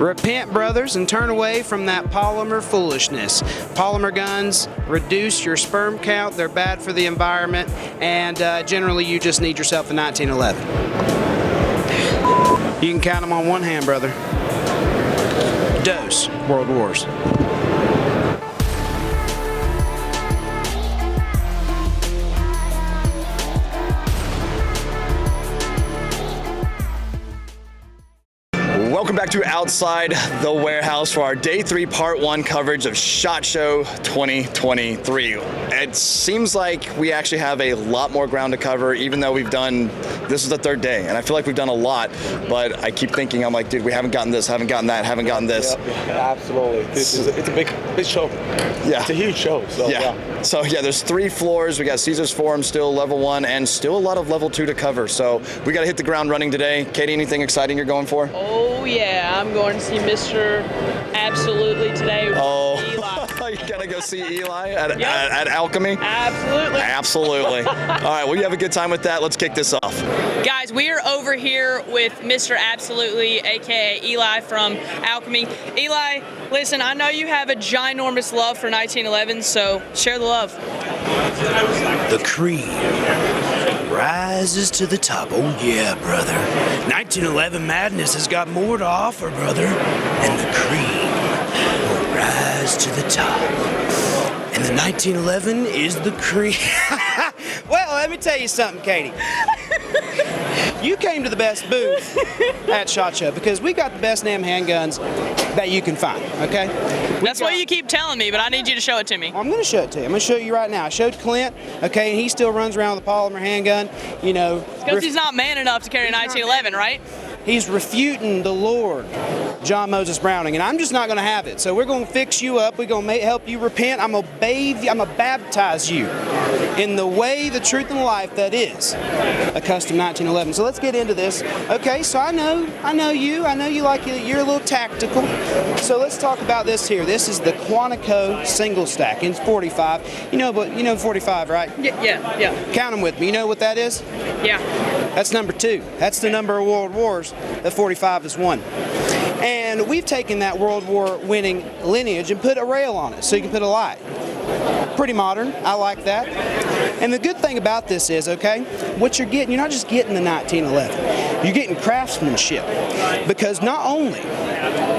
Repent, brothers, and turn away from that polymer foolishness. Polymer guns reduce your sperm count. They're bad for the environment, and generally you just need yourself a 1911. You can count them on one hand, brother. Dose World Wars. Welcome back to Outside the Warehouse for our Day 3 Part 1 coverage of SHOT Show 2023. It seems like we actually have a lot more ground to cover, even though this is the third day, and I feel like we've done a lot, but I keep thinking, I'm like, dude, we haven't gotten this, haven't gotten that, haven't gotten this. Yeah, absolutely. It's a big show. Yeah. It's a huge show. So, yeah. So yeah, there's 3 floors. We got Caesar's Forum still, level 1, and still a lot of level 2 to cover. So we got to hit the ground running today. Katie, anything exciting you're going for? Oh yeah, I'm going to see Mr. Absolutely today. Oh, Eli. you gotta go see Eli at Alchemy? Absolutely. Absolutely. All right, well, you have a good time with that. Let's kick this off. Guys, we are over here with Mr. Absolutely, aka Eli from Alchemy. Eli, listen, I know you have a ginormous love for 1911, so share the love. The cream rises to the top. Oh yeah, brother. 1911 Madness has got more to offer, brother. And the cream will rise to the top. And the 1911 is the cream. Well, let me tell you something, Katie. You came to the best booth at SHOT Show because we got the best damn handguns that you can find, okay? That's what you keep telling me, but I need you to show it to me. I'm going to show it to you. I'm going to show you right now. I showed Clint, okay, and he still runs around with a polymer handgun, you know. Because he's not man enough to carry a 1911, right? He's refuting the Lord, John Moses Browning, and I'm just not going to have it. So we're going to fix you up. We're going to help you repent. I'm going to bathe you. I'm going to baptize you in the way, the truth, and the life that is a custom 1911. So let's get into this. Okay, so I know you. I know you like it. You're a little tactical. So let's talk about this here. This is the Quantico single stack in 45. You know 45, right? Yeah. Count them with me. You know what that is? Yeah. That's number 2. That's the number of world wars that 45 has won. And we've taken that World War winning lineage and put a rail on it so you can put a light. Pretty modern. I like that. And the good thing about this is, okay, what you're getting, you're not just getting the 1911. You're getting craftsmanship. Because not only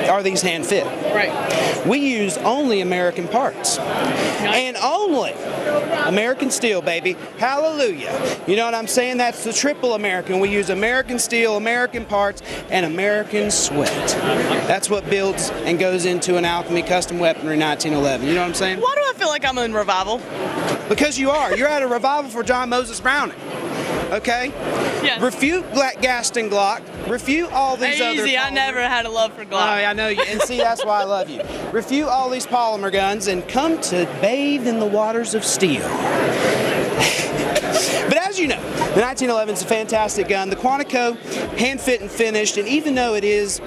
are these hand fit, right, we use only American parts. And only American steel, baby. Hallelujah. You know what I'm saying? That's the triple American. We use American steel, American parts, and American sweat. That's what builds and goes into an Alchemy custom weaponry 1911. You know what I'm saying? Why do I feel like I'm in revival? Because you are. You're at a revival for John Moses Browning. Okay? Yeah. Refute Gaston Glock. Refute all these other... Easy, I never had a love for Glock. Oh, I know you. And see, that's why I love you. Refute all these polymer guns and come to bathe in the waters of steel. But as you know, the 1911 is a fantastic gun. The Quantico, hand fit and finished, and even though it is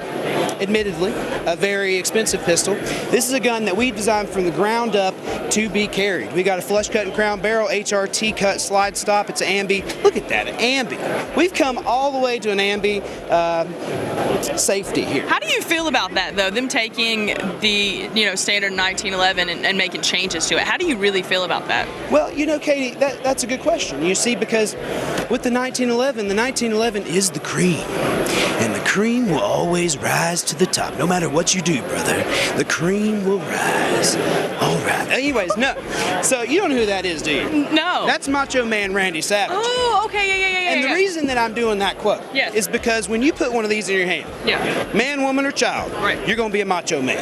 admittedly a very expensive pistol, this is a gun that we designed from the ground up to be carried. We got a flush cut and crown barrel, HRT cut slide stop. It's an ambi. Look at that, an ambi. We've come all the way to an ambi safety here. How do you feel about that, though? Them taking the standard 1911 and making changes to it. How do you really feel about that? Well, Katie, that's a good question. You see, because with the 1911 is the cream. And the cream will always rise to the top. No matter what you do, brother, the cream will rise. All right. Anyways, no. So you don't know who that is, do you? No. That's Macho Man Randy Savage. Oh, okay, yeah. And the reason that I'm doing that quote is because when you put one of these in your hand, man, woman, or child, you're going to be a macho man.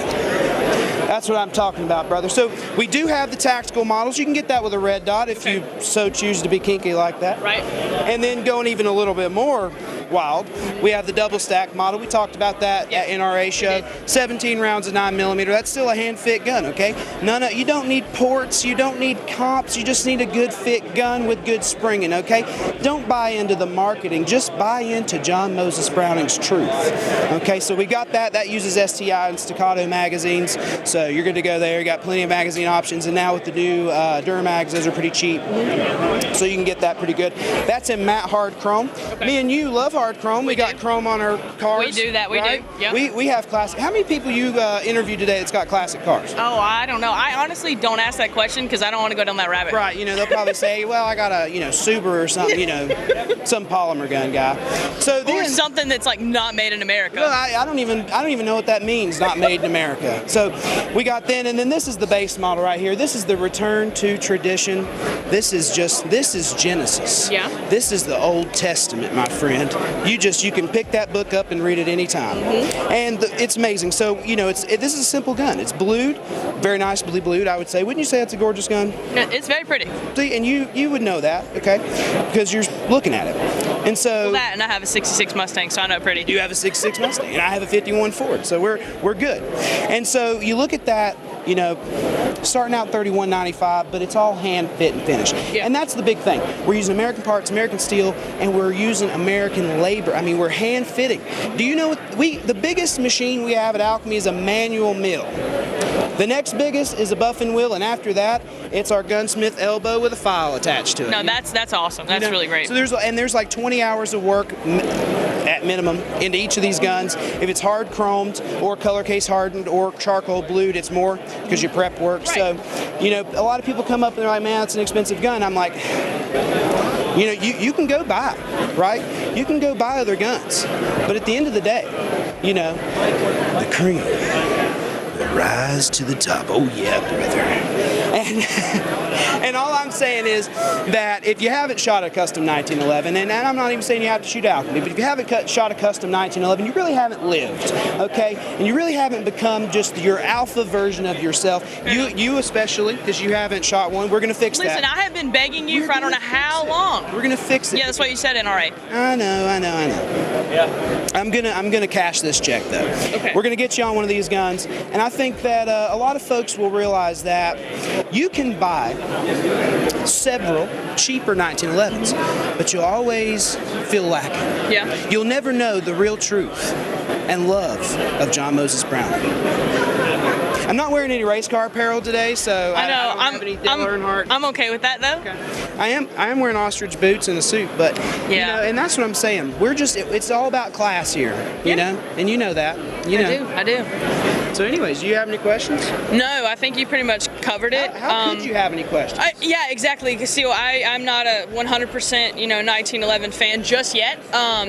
That's what I'm talking about, brother. So we do have the tactical models. You can get that with a red dot if you so choose to be kinky like that. Right. And then going even a little bit more wild, we have the double stack model. We talked about that at NRA show. 17 rounds of 9mm. That's still a hand fit gun, okay? You don't need ports, you don't need comps, you just need a good fit gun with good springing, okay? Don't buy into the marketing, just buy into John Moses Browning's truth. Okay, so we got that. That uses STI and staccato magazines, so you're good to go there. You got plenty of magazine options, and now with the new Duramags, those are pretty cheap, so you can get that pretty good. That's in matte hard chrome. Me and you love hard chrome. We got chrome on our cars. We do that. We right? do. Yep. We have classic. How many people you interviewed today that's got classic cars? Oh, I don't know. I honestly don't ask that question because I don't want to go down that rabbit. Right. They'll probably say, well, I got a Subaru or something. Some polymer gun guy. So then, or something that's like not made in America. Well, I don't even know what that means. Not made in America. So we got then, and then this is the base model right here. This is the return to tradition. This is Genesis. Yeah. This is the Old Testament, my friend. You can pick that book up and read it anytime. And it's amazing. So this is a simple gun. It's blued, very nicely blued, I would say. Wouldn't you say it's a gorgeous gun? It's very pretty. See, and you would know that, okay? Because you're looking at it. And so that, and I have a '66 Mustang, so I know pretty. You have a '66 Mustang, and I have a '51 Ford, so we're good. And so you look at that, starting out $31.95, but it's all hand fit and finished. Yeah. And that's the big thing. We're using American parts, American steel, and we're using American labor. I mean, we're hand fitting. Do you know the biggest machine we have at Alchemy is a manual mill. The next biggest is a buffing wheel, and after that, it's our gunsmith elbow with a file attached to it. No, that's awesome. That's really great. So there's like 20 hours of work at minimum into each of these guns. If it's hard chromed or color case hardened or charcoal blued, it's more because you prep work. Right. So, a lot of people come up and they're like, man, that's an expensive gun. I'm like, you can go buy, right? You can go buy other guns. But at the end of the day, the cream will rise to the top. Oh, yeah, brother. And all I'm saying is that if you haven't shot a custom 1911, and I'm not even saying you have to shoot Alchemy, but if you haven't shot a custom 1911, you really haven't lived, okay? And you really haven't become just your alpha version of yourself. You especially, because you haven't shot one. We're going to fix that. Listen, I have been begging you for I don't know how long. We're going to fix it. Yeah, that's what you said, NRA. I know. Yeah. I'm gonna cash this check though. Okay. We're gonna get you on one of these guns, and I think that a lot of folks will realize that you can buy several cheaper 1911s, but you'll always feel lacking. Yeah. You'll never know the real truth and love of John Moses Brown. I'm not wearing any race car apparel today, so I don't have any Dale Earnhardt. I'm okay with that though. Okay. I am wearing ostrich boots and a suit, but and that's what I'm saying. It's all about class here, and you know that. I do. So anyways, do you have any questions? No, I think you pretty much covered it. How could you have any questions? Yeah, exactly. Because see, I'm not a 100% 1911 fan just yet.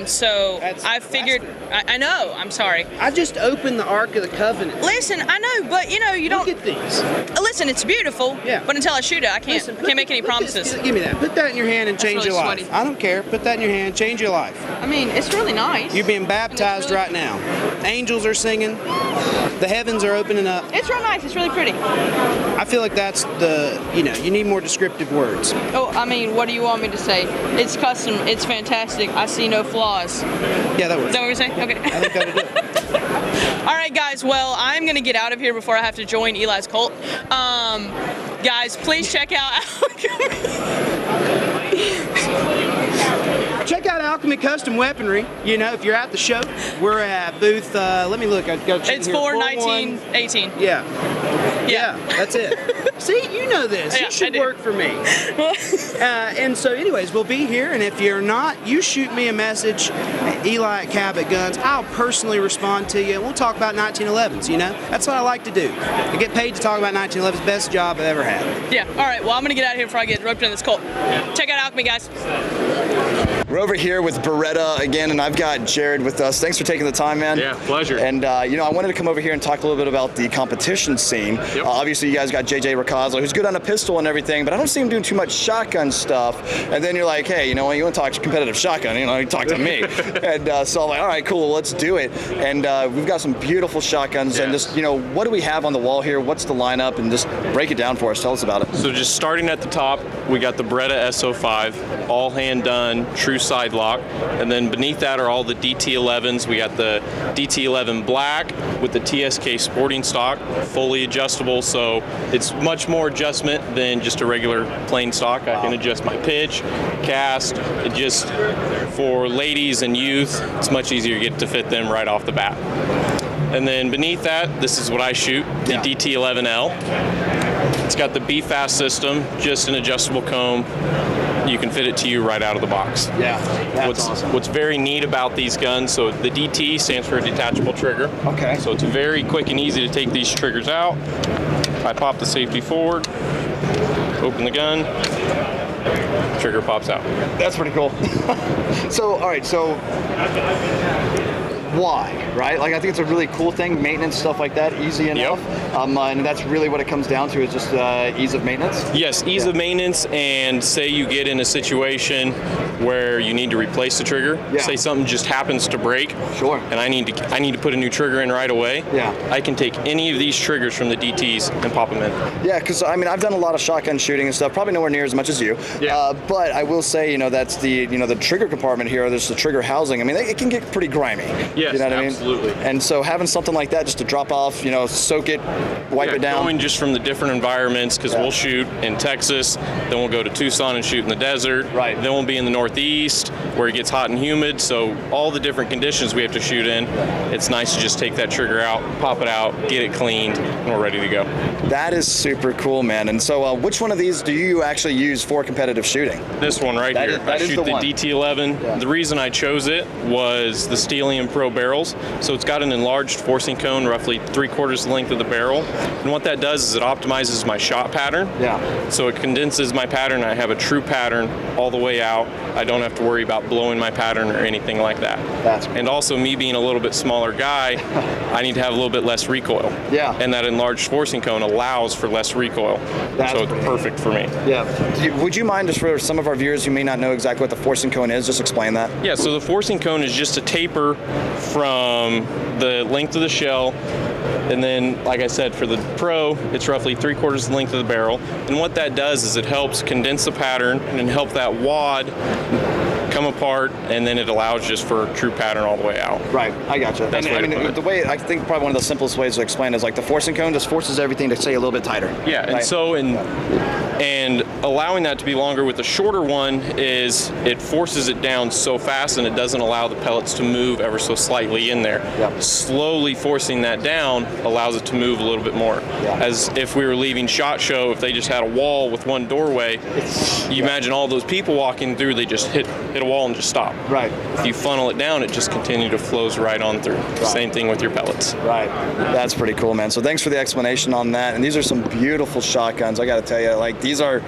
So I figured. I know. I'm sorry. I just opened the Ark of the Covenant. Listen, I know, but you don't. Look at these. Listen, it's beautiful. Yeah. But until I shoot it, I can't make any promises. Give me that. Put that in your hand and change really your life. sweaty. I don't care. Put that in your hand. Change your life. I mean, it's really nice. You're being baptized right now. Angels are singing. The heavens are opening up. It's real nice. It's really pretty. I feel like that's you need more descriptive words. Oh, I mean, what do you want me to say? It's custom. It's fantastic. I see no flaws. Yeah, that works. Is that what you're saying? Okay. I think that'll do it. All right, guys. Well, I'm going to get out of here before I have to join Eli's cult. Guys, please check out Check out Alchemy Custom Weaponry. If you're at the show, we're at booth, let me look. I've got it's 41918. Yeah, that's it. See, you know this. You should work for me. And so anyways, we'll be here, and if you're not, you shoot me a message at Eli at Cabot Guns. I'll personally respond to you, and we'll talk about 1911s, That's what I like to do. I get paid to talk about 1911s. Best job I've ever had. Yeah, all right. Well, I'm going to get out of here before I get roped into this cult. Check out Alchemy, guys. We're over here with Beretta again, and I've got Jared with us. Thanks for taking the time, man. Yeah, pleasure. And, I wanted to come over here and talk a little bit about the competition scene. Yep. Obviously, you guys got JJ Ricazzo, who's good on a pistol and everything, but I don't see him doing too much shotgun stuff. And then you're like, hey, you want to talk competitive shotgun, you talk to me. And so I'm like, all right, cool, let's do it. And we've got some beautiful shotguns, and just, what do we have on the wall here? What's the lineup? And just break it down for us. Tell us about it. So just starting at the top, we got the Beretta SO5, all hand done, true side lock. And then beneath that are all the DT11s. We got the DT11 black with the TSK sporting stock, fully adjustable, so it's much more adjustment than just a regular plain stock. I can adjust my pitch, cast. It just, for ladies and youth, it's much easier to get to fit them right off the bat. And then beneath that, this is what I shoot, the DT11L. It's got the B-Fast system, just an adjustable comb. you can fit it to you right out of the box. Yeah, that's awesome. What's very neat about these guns, so the DT stands for detachable trigger. Okay. So it's very quick and easy to take these triggers out. I pop the safety forward, open the gun, trigger pops out. That's pretty cool. So, all right, so why, right? Like, I think it's a really cool thing, maintenance, stuff like that, easy enough. And that's really what it comes down to, is just ease of maintenance? Yes, ease of maintenance, and say you get in a situation where you need to replace the trigger. Yeah. Say something just happens to break. Sure. And I need to put a new trigger in right away. Yeah. I can take any of these triggers from the DTs and pop them in. Yeah, because I mean, I've done a lot of shotgun shooting and stuff, probably nowhere near as much as you. Yeah. But I will say, that's the trigger compartment here, there's the trigger housing. I mean, it can get pretty grimy. Yes, you know what absolutely. I mean? And so having something like that just to drop off, soak it, wipe it down. Going just from the different environments, because we'll shoot in Texas, then we'll go to Tucson and shoot in the desert. Right. Then we'll be in the Northeast where it gets hot and humid. So all the different conditions we have to shoot in, it's nice to just take that trigger out, pop it out, get it cleaned, and we're ready to go. That is super cool, man. And so which one of these do you actually use for competitive shooting? This one right here. That I is shoot the one. DT11. Yeah. The reason I chose it was the Stelium Pro barrels. So it's got an enlarged forcing cone, roughly 3/4 the length of the barrel. And what that does is it optimizes my shot pattern. Yeah. So it condenses my pattern. I have a true pattern all the way out. I don't have to worry about blowing my pattern or anything like that. That's cool. And also, me being a little bit smaller guy, I need to have a little bit less recoil. Yeah. And that enlarged forcing cone allows for less recoil. That's so it's pretty perfect for me. Yeah. Would you mind, just for some of our viewers who may not know exactly what the forcing cone is, just explain that? Yeah, so the forcing cone is just a taper from the length of the shell, and then, like I said, for the Pro, it's roughly 3/4 the length of the barrel. And what that does is it helps condense the pattern and help that wad come apart, and then it allows just for a true pattern all the way out. Right, I gotcha. That's And, the way I to mean, put it. the way, I think probably one of the simplest ways to explain is like the forcing cone just forces everything to stay a little bit tighter. Yeah, and right? so and allowing that to be longer with the shorter one is it forces it down so fast, and it doesn't allow the pellets to move ever so slightly in there. Yep. Slowly forcing that down allows it to move a little bit more. Yeah. As if we were leaving SHOT Show, if they just had a wall with one doorway, you imagine all those people walking through, they just hit a wall and just stop. Right. If you funnel it down, it just continues to flows right on through. Same thing with your pellets. Right. That's pretty cool, man. So thanks for the explanation on that. And these are some beautiful shotguns. I got to tell you, like, these are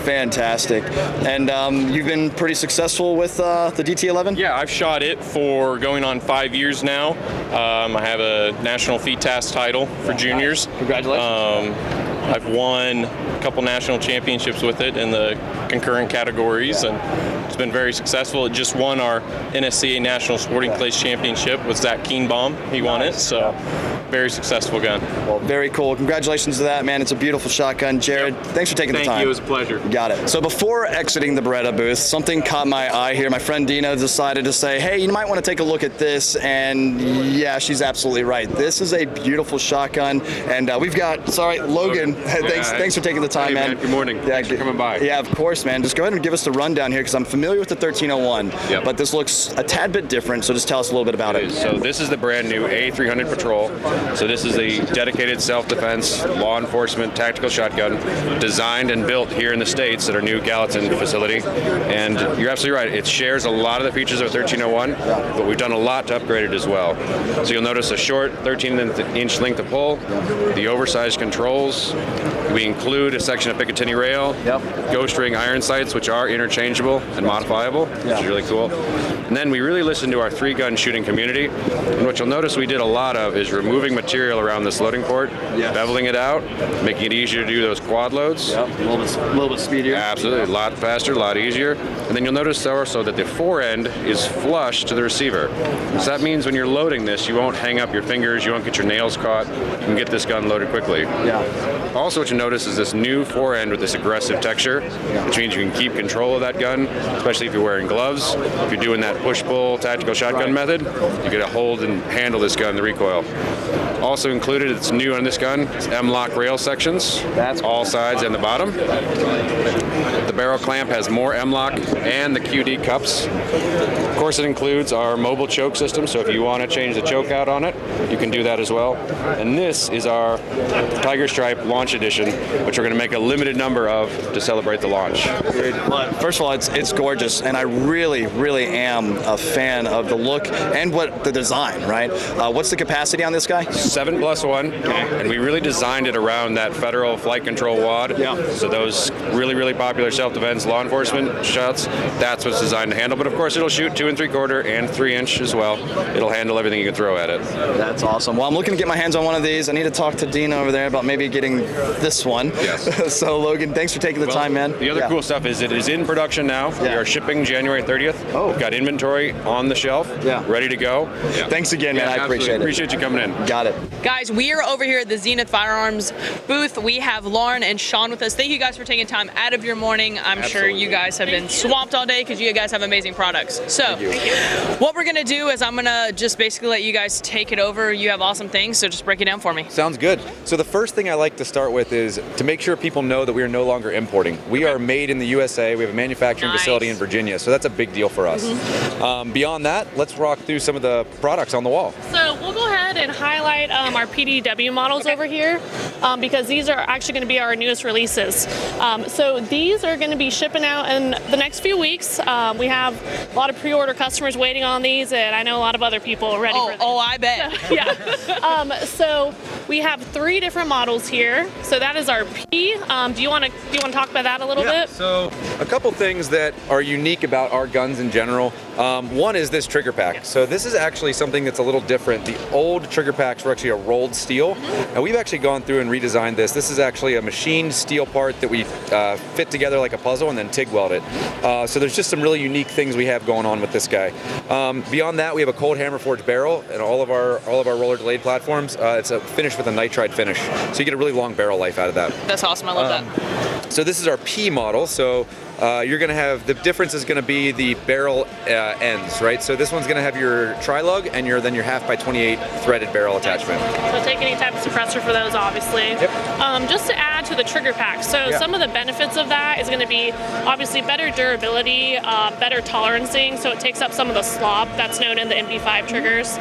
fantastic. And you've been pretty successful with the DT11? Yeah, I've shot it for going on 5 years now. I have a national feat task title for juniors. Congratulations. I've won a couple national championships with it in the concurrent categories, and it's been very successful. It just won our NSCA National Sporting Clays Championship with Zach Keenbaum. He won it, so very successful gun. Well, very cool. Congratulations to that, man. It's a beautiful shotgun. Jared, thanks for taking the time. Thank you. It was a pleasure. Got it. So before exiting the Beretta booth, something caught my eye here. My friend Dina decided to say, hey, you might want to take a look at this. And yeah, she's absolutely right. This is a beautiful shotgun. And we've got, Logan. Thanks for taking the time, Hey, man. Good morning. Thanks for coming by. Yeah, of course, man. Just go ahead and give us the rundown here, because I'm familiar with the 1301, Yep. but this looks a tad bit different. So just tell us a little bit about it. So this is the brand new A300 Patrol. So this is a dedicated self-defense, law enforcement, tactical shotgun designed and built here in the States at our new Gallatin facility. And you're absolutely right. It shares a lot of the features of 1301, but we've done a lot to upgrade it as well. So you'll notice a short 13-inch length of pull, the oversized controls. We include a section of Picatinny rail, ghost ring iron sights, which are interchangeable and modifiable, which is really cool. And then we really listened to our 3-gun shooting community. And what you'll notice we did a lot of is removing material around this loading port, beveling it out, making it easier to do those quad loads. A little bit speedier. Absolutely, a lot faster, a lot easier. And then you'll notice also that the fore end is flush to the receiver. So that means when you're loading this, you won't hang up your fingers, you won't get your nails caught, you can get this gun loaded quickly. Yeah. Also, what you notice is this new fore end with this aggressive texture, which means you can keep control of that gun, especially if you're wearing gloves. If you're doing that push-pull tactical shotgun method, you get to hold and handle this gun, the recoil. Also included, it's new on this gun, is M-lock rail sections. That's all sides and the bottom. The barrel clamp has more M-lock and the QD cups. Of course, it includes our mobile choke system, so if you want to change the choke out on it, you can do that as well. And this is our Tiger Stripe Launch Edition, which we're going to make a limited number of to celebrate the launch. First of all, it's gorgeous, and I really, really am a fan of the look and what the design, right? What's the capacity on this guy? 7+1, and we really designed it around that federal flight control wad. Yeah. So those really, really popular self-defense law enforcement shots, that's what's designed to handle. But of course, it'll shoot 2 3/4 and 3-inch as well. It'll handle everything you can throw at it. That's awesome. Well, I'm looking to get my hands on one of these. I need to talk to Dina over there about maybe getting this one. Yes. So Logan, thanks for taking the time, man. The other cool stuff is it is in production now. We are shipping January 30th. Oh. We've got inventory on the shelf, ready to go. Thanks again, man. I appreciate it. Appreciate you coming in. Got it. Guys, we are over here at the Zenith Firearms booth. We have Lauren and Sean with us. Thank you guys for taking time out of your morning. I'm sure you guys have been swamped all day because you guys have amazing products. So what we're going to do is I'm going to just basically let you guys take it over. You have awesome things, so just break it down for me. Sounds good. So the first thing I like to start with is to make sure people know that we are no longer importing. We are made in the USA. We have a manufacturing facility in Virginia, so that's a big deal for us. Beyond that, let's rock through some of the products on the wall. So we'll go ahead and highlight our PDW models over here because these are actually going to be our newest releases. So these are going to be shipping out in the next few weeks. We have a lot of pre-order customers waiting on these, and I know a lot of other people are ready for them. Oh, I bet. So, yeah. So we have 3 different models here. So that is our P. Do you want to talk about that a little bit? So a couple things that are unique about our guns in general. One is this trigger pack. So this is actually something that's a little different. The old trigger packs were actually a rolled steel, and we've actually gone through and redesigned this. This is actually a machined steel part that we fit together like a puzzle and then TIG weld it. So there's just some really unique things we have going on with this guy. Beyond that, we have a cold hammer forged barrel in all of our roller delayed platforms. It's a finish with a nitride finish, so you get a really long barrel life out of that. That's awesome. I love that. So this is our P model. So you're going to have, the difference is going to be the barrel ends, right? So this one's going to have your tri-lug and then your 1/2x28 threaded barrel attachment. So take any type of suppressor for those, obviously. Yep. Just to add to the trigger pack, so some of the benefits of that is going to be obviously better durability, better tolerancing, so it takes up some of the slop that's known in the MP5 triggers.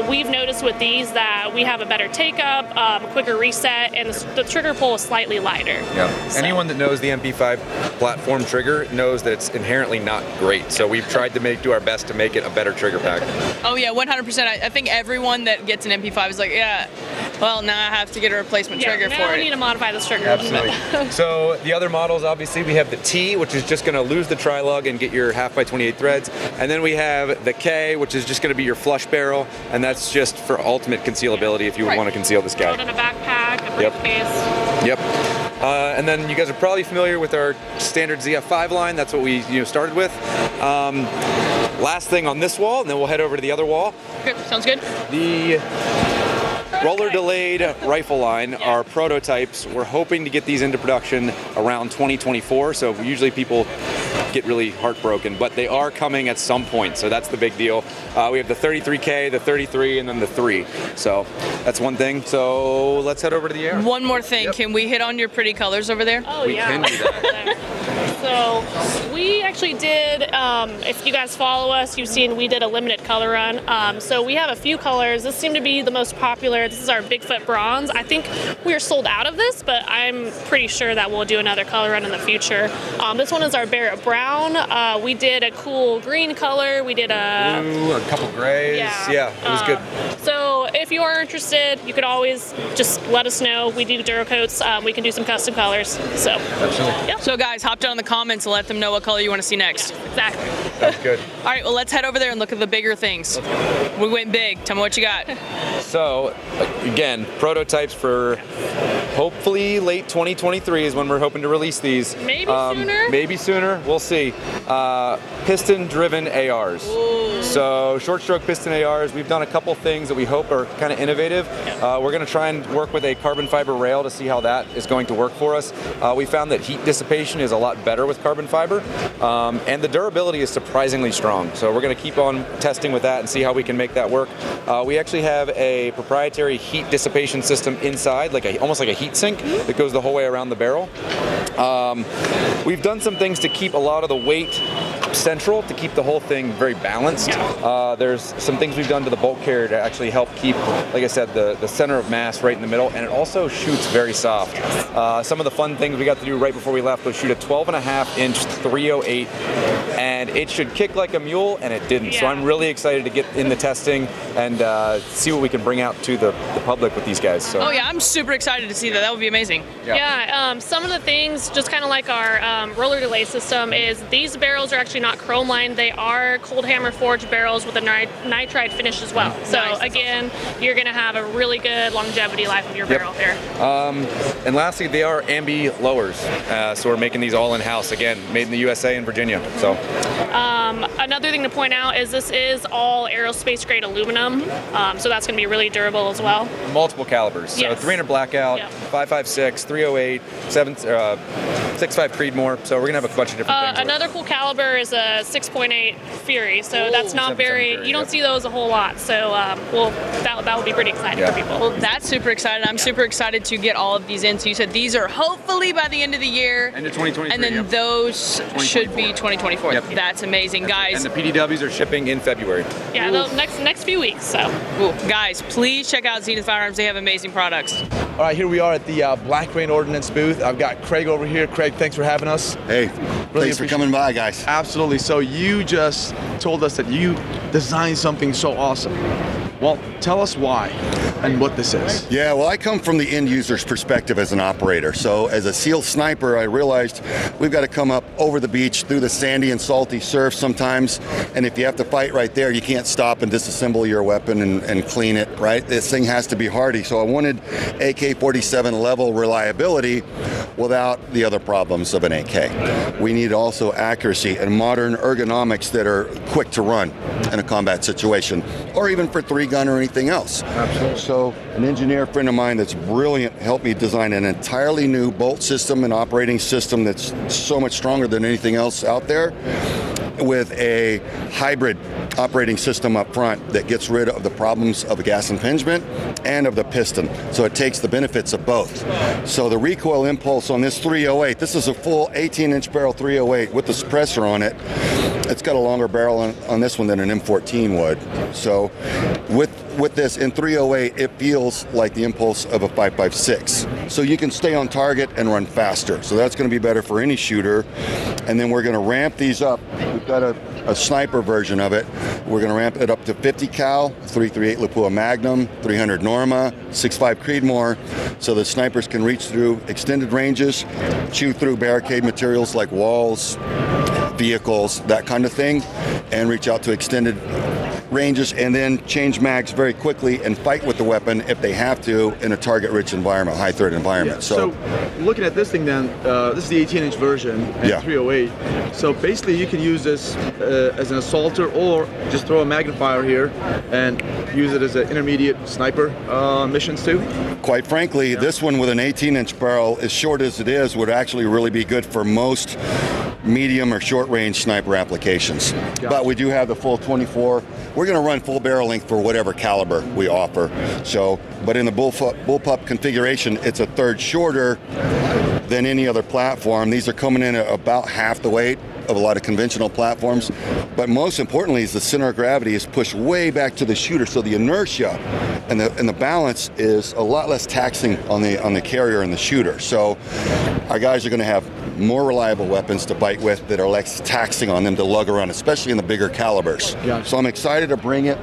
We've noticed with these that we have a better take-up, quicker reset, and the trigger pull is slightly lighter. So. Anyone that knows the MP5 platform trigger knows that it's inherently not great, so we've tried to do our best to make it a better trigger pack. Oh yeah, 100%. I think everyone that gets an MP5 is like, yeah, well, now I have to get a replacement trigger for it. Now I need to modify this trigger. Absolutely. So the other models, obviously, we have the T, which is just going to lose the tri-lug and get your 1/2x28 threads, and then we have the K, which is just going to be your flush barrel, and that's just for ultimate concealability if you want to conceal this guy. Throw it in a backpack, a briefcase. Yep. And then you guys are probably familiar with our standard ZF5 line. That's what we started with. Last thing on this wall, and then we'll head over to the other wall. Okay, sounds good. The roller delayed rifle line are prototypes. We're hoping to get these into production around 2024. So usually people get really heartbroken, but they are coming at some point. So that's the big deal. We have the 33K, the 33, and then the 3. So that's one thing. So let's head over to the air. One more thing. Can we hit on your pretty colors over there? Oh, We can do that. So we actually did, if you guys follow us, you've seen we did a limited color run. So we have a few colors. This seemed to be the most popular. This is our Bigfoot Bronze. I think we are sold out of this, but I'm pretty sure that we'll do another color run in the future. This one is our Barrett Brown. We did a cool green color. We did a blue, a couple grays. Yeah, it was good. So if you are interested, you could always just let us know. We do Duracoats. We can do some custom colors. So, So guys, hop down in the comments and let them know what color you want to see next. Exactly. That's good. All right, well, let's head over there and look at the bigger things. We went big. Tell me what you got. So, again, prototypes for hopefully late 2023 is when we're hoping to release these. Maybe sooner? Maybe sooner. We'll see. Piston-driven ARs. Ooh. So short stroke piston ARs, we've done a couple things that we hope are kind of innovative. We're going to try and work with a carbon fiber rail to see how that is going to work for us. We found that heat dissipation is a lot better with carbon fiber, and the durability is surprisingly strong. So we're going to keep on testing with that and see how we can make that work. We actually have a proprietary heat dissipation system inside, almost like a heat sink that goes the whole way around the barrel. We've done some things to keep a lot of the weight central, to keep the whole thing very balanced. There's some things we've done to the bolt carrier to actually help keep, like I said, the center of mass right in the middle, and it also shoots very soft. Some of the fun things we got to do right before we left was shoot a 12.5-inch 308, and it should kick like a mule, and it didn't. So I'm really excited to get in the testing and see what we can bring out to the public with these guys. So. Oh yeah, I'm super excited to see that. That would be amazing. Some of the things, just kind of like our roller delay system, is these barrels are actually not chrome lined. They are cold hammer forged barrels with a nitride finish as well. So again, you're going to have a really good longevity life of your barrel here. And lastly, they are ambi lowers. So we're making these all in-house, again, made in the USA and Virginia. So. Another thing to point out is this is all aerospace grade aluminum, so that's going to be really durable as well. Multiple calibers, so 300 blackout, 5.56, 308, 6.5 Creedmoor. So we're gonna have a bunch of different things. Another cool caliber is a 6.8 Fury, so that's not very. You don't see those a whole lot, so that will be pretty exciting for people. Well, that's super exciting. I'm super excited to get all of these in. So you said these are hopefully by the end of the year. End of 2023. And then those should be 2024. Yep. That's amazing, guys. And the PDWs are shipping in February. Yeah, the next few weeks. So. Cool. Guys, please check out Zenith Firearms. They have amazing products. All right, here we are at the Black Rain Ordnance booth. I've got Craig over here. Craig, thanks for having us. Hey, thanks for coming by, guys. Absolutely. So you just told us that you designed something so awesome. Well, tell us why and what this is. Yeah, well, I come from the end user's perspective as an operator. So as a SEAL sniper, I realized we've got to come up over the beach through the sandy and salty surf sometimes. And if you have to fight right there, you can't stop and disassemble your weapon and clean it, right? This thing has to be hardy. So I wanted AK-47 level reliability without the other problems of an AK. We need also accuracy and modern ergonomics that are quick to run in a combat situation, or even for 3-gun or anything else. Absolutely. So an engineer friend of mine that's brilliant helped me design an entirely new bolt system and operating system that's so much stronger than anything else out there, with a hybrid operating system up front that gets rid of the problems of a gas impingement and of the piston. So it takes the benefits of both. So the recoil impulse on this 308, this is a full 18-inch barrel 308 with the suppressor on it. It's got a longer barrel on this one than an M14 would. So with this in 308, it feels like the impulse of a 5.56. So you can stay on target and run faster. So that's going to be better for any shooter. And then we're going to ramp these up. We've got a sniper version of it. We're going to ramp it up to 50 cal, 338 Lapua Magnum, 300 Norma, 6.5 Creedmoor, so the snipers can reach through extended ranges, chew through barricade materials like walls, vehicles, that kind of thing, and reach out to extended ranges, and then change mags very quickly and fight with the weapon if they have to in a target-rich environment, high-threat environment. Yeah. So looking at this thing then, this is the 18-inch version and 308. So basically you can use this as an assaulter, or just throw a magnifier here and use it as an intermediate sniper missions too. Quite frankly, this one with an 18-inch barrel, as short as it is, would actually really be good for most medium or short range sniper applications. But we do have the full 24. We're going to run full barrel length for whatever caliber we offer. So, but in the bullpup configuration, it's a third shorter than any other platform. These are coming in at about half the weight of a lot of conventional platforms. But most importantly is the center of gravity is pushed way back to the shooter, so the inertia and the balance is a lot less taxing on the carrier and the shooter. So our guys are going to have more reliable weapons to fight with that are less taxing on them to lug around, especially in the bigger calibers. So I'm excited to bring it.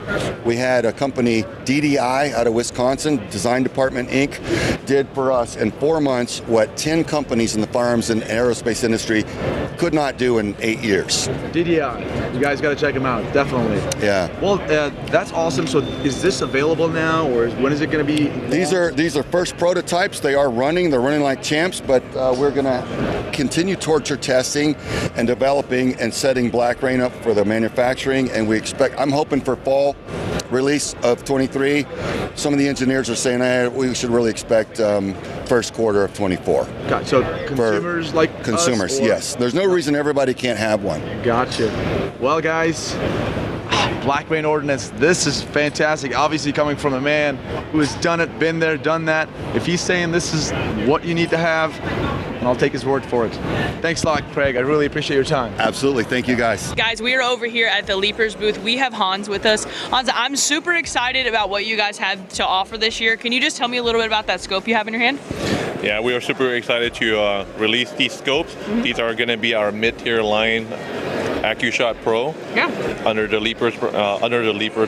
We had a company, DDI, out of Wisconsin, Design Department Inc., did for us in 4 months what 10 companies in the firearms and aerospace industry could not do in 8 years. DDI. You guys got to check them out, definitely. Yeah. Well, that's awesome. So is this available now, or when is it going to be? These are first prototypes. They are running. They're running like champs, but we're going to continue torture testing and developing and setting Black Rain up for the manufacturing. And I'm hoping for fall release of 23. Some of the engineers are saying we should really expect first quarter of 24. Got it. So consumers like consumers, us, or? yes. There's no reason everybody can't have one. Gotcha. Well, guys, Black Rain Ordnance, this is fantastic. Obviously coming from a man who has done it, been there, done that. If he's saying this is what you need to have, I'll take his word for it. Thanks a lot, Craig. I really appreciate your time. Absolutely. Thank you, guys. Guys, we are over here at the Leapers booth. We have Hans with us. Hans, I'm super excited about what you guys have to offer this year. Can you just tell me a little bit about that scope you have in your hand? Yeah, we are super excited to release these scopes. These are going to be our mid-tier line AccuShot Pro under the Leapers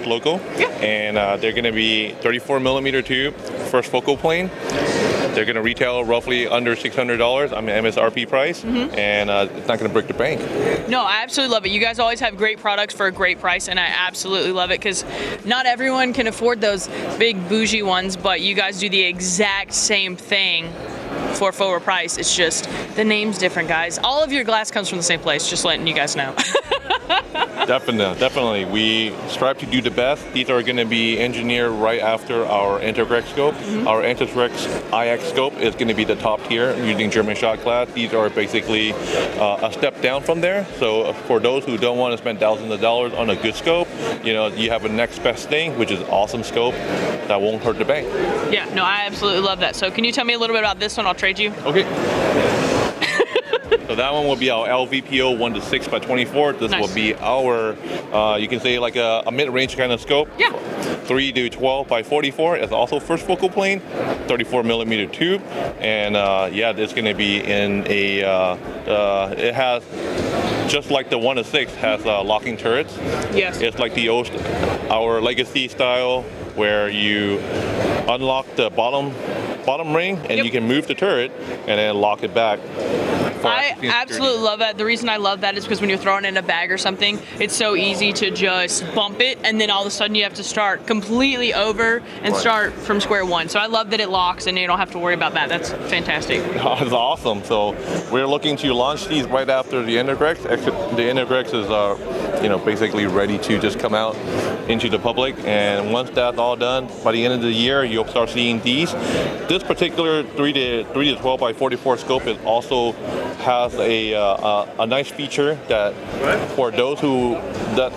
logo. And they're going to be 34 millimeter tube, first focal plane. They're going to retail roughly under $600, MSRP price, and it's not going to break the bank. No, I absolutely love it. You guys always have great products for a great price, and I absolutely love it because not everyone can afford those big bougie ones, but you guys do the exact same thing for a fuller price. It's just the name's different, guys. All of your glass comes from the same place, just letting you guys know. Definitely. We strive to do the best. These are going to be engineered right after our Intergrex scope. Our Intergrex IX scope is going to be the top tier using German shot glass. These are basically a step down from there. So for those who don't want to spend thousands of dollars on a good scope, you have a next best thing, which is awesome scope that won't hurt the bank. Yeah, no, I absolutely love that. So can you tell me a little bit about this one? I'll trade you. Okay. So that one will be our LVPO 1-6 by 24. This will be our, you can say like a mid-range kind of scope. 3 to 12 by 44. It's also first focal plane, 34 millimeter tube, and it's going to be in a. It has, just like the 1-6 has locking turrets. Yes. It's like our legacy style where you unlock the bottom ring and you can move the turret and then lock it back. I absolutely love that. The reason I love that is because when you're throwing in a bag or something, it's so easy to just bump it, and then all of a sudden you have to start completely over and start from square one. So I love that it locks and you don't have to worry about that. That's fantastic. That's awesome. So we're looking to launch these right after the Intergrex. The Intergrex is, basically ready to just come out into the public, and once that's all done, by the end of the year, you'll start seeing these. This particular 3 to 12 by 44 scope is also has a nice feature that for those who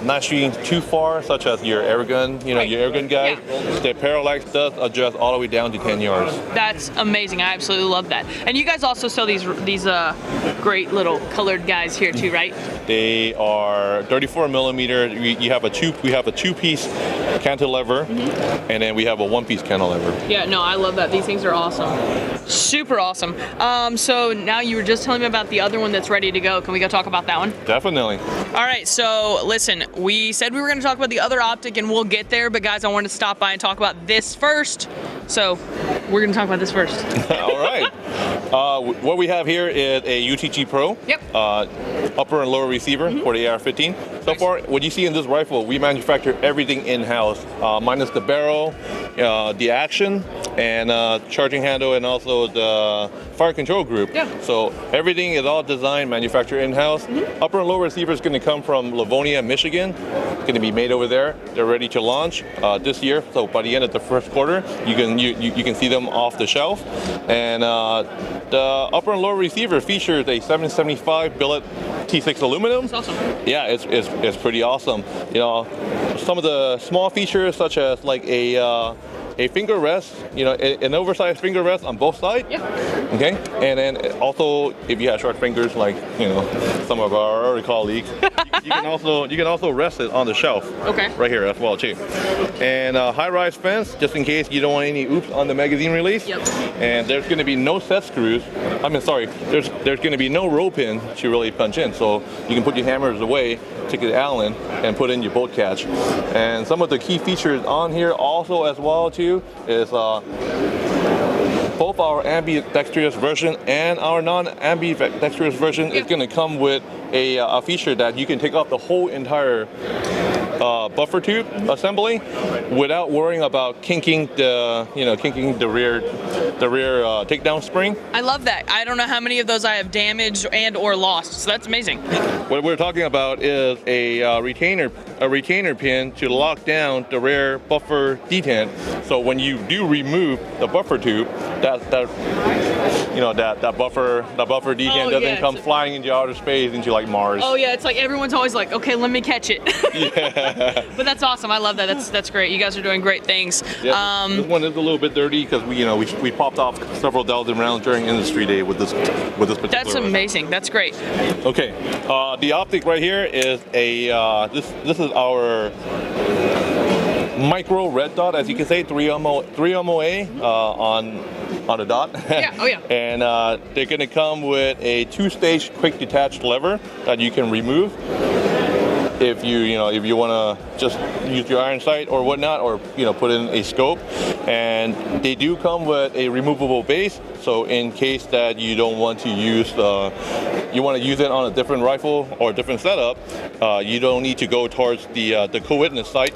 not shooting too far, such as your air gun, your air gun guy, the parallax does adjust all the way down to 10 yards. That's amazing. I absolutely love that. And you guys also sell these great little colored guys here too, right? They are 34 millimeter. We have a two-piece cantilever, and then we have a one-piece cantilever. Yeah, no, I love that. These things are awesome. Super awesome. So now you were just telling me about the other one that's ready to go. Can we go talk about that one? Definitely. All right, so listen, we said we were going to talk about the other optic, and we'll get there, but guys, I wanted to stop by and talk about this first. So we're going to talk about this first. All right. What we have here is a UTG Pro. Yep. Upper and lower receiver for the AR-15. So far, what you see in this rifle, we manufacture everything in-house, minus the barrel, the action, and charging handle, and also the fire control group. Yeah. So everything is all designed, manufactured in-house. Upper and lower receiver is going to come from Livonia, Michigan. It's going to be made over there. They're ready to launch this year. So by the end of the first quarter, you can see them off the shelf. And the upper and lower receiver features a 775 billet T6 aluminum. That's awesome. Yeah, it's pretty awesome. Some of the small features, such as like a finger rest, an oversized finger rest on both sides. Yeah. Okay. And then also, if you have short fingers, like some of our other colleagues, you can also rest it on the shelf. Okay. Right here as well too. And high-rise fence, just in case you don't want any oops on the magazine release. Yep. And there's going to be no set screws. There's going to be no roll pin to really punch in, so you can put your hammers away, take the Allen, and put in your bolt catch. And some of the key features on here also as well too is both our ambidextrous version and our non-ambidextrous version is going to come with a feature that you can take off the whole entire buffer tube assembly without worrying about kinking the rear takedown spring. I love that. I don't know how many of those I have damaged and or lost, so that's amazing. What we're talking about is a retainer pin to lock down the rear buffer detent. So when you do remove the buffer tube, that buffer detent doesn't come flying into outer space into like Mars. Oh yeah, it's like everyone's always like, okay, let me catch it. Yeah. But that's awesome. I love that. That's great. You guys are doing great things. Yeah, this one is a little bit dirty because we popped off several Delta rounds during Industry Day with this particular. That's amazing. That's great. Okay, the optic right here is this is our micro red dot, as you can say, 3 MOA on the dot. Yeah. Oh yeah. And they're going to come with a 2-stage quick detached lever that you can remove if you want to just use your iron sight or whatnot, or put in a scope. And they do come with a removable base, so in case that you don't want to use you want to use it on a different rifle or a different setup, you don't need to go towards the co-witness sight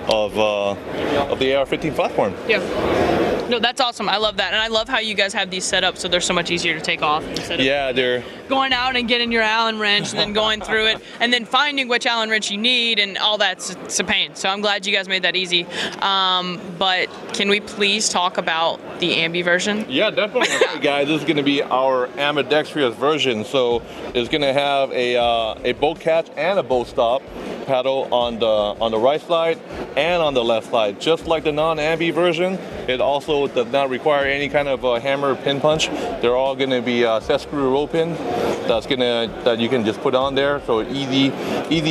of the AR-15 platform. Yeah. No, that's awesome. I love that. And I love how you guys have these set up so they're so much easier to take off. Yeah, they're going out and getting your Allen wrench and then going through it and then finding which Allen wrench you need and all that's it's a pain. So I'm glad you guys made that easy. But can we please talk about the ambi version? Yeah, definitely. Okay, guys, this is going to be our ambidextrous version. So it's going to have a bolt catch and a bolt stop paddle on the right side and on the left side. Just like the non-ambi version, it also does not require any kind of hammer or pin punch. They're all going to be set screw roll pins that you can just put on there. So easy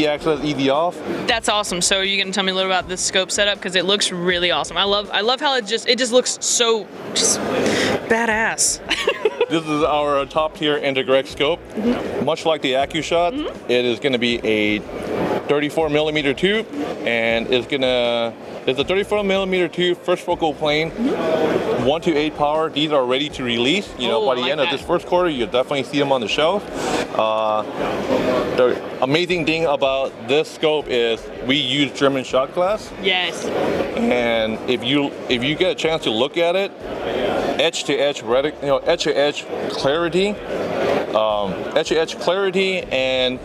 access, easy off. That's awesome. So are you going to tell me a little about this scope setup, because it looks really awesome. I love how it just looks so just badass. This is our top tier Integrect scope. Mm-hmm. Much like the AccuShot, it is going to be a 34 millimeter tube, and it's a 34 millimeter tube, first focal plane, 1-to-8 power. These are ready to release. By the end of this first quarter, you'll definitely see them on the shelf. The amazing thing about this scope is we use German shot glass. Yes. And if you get a chance to look at it, edge to edge clarity, and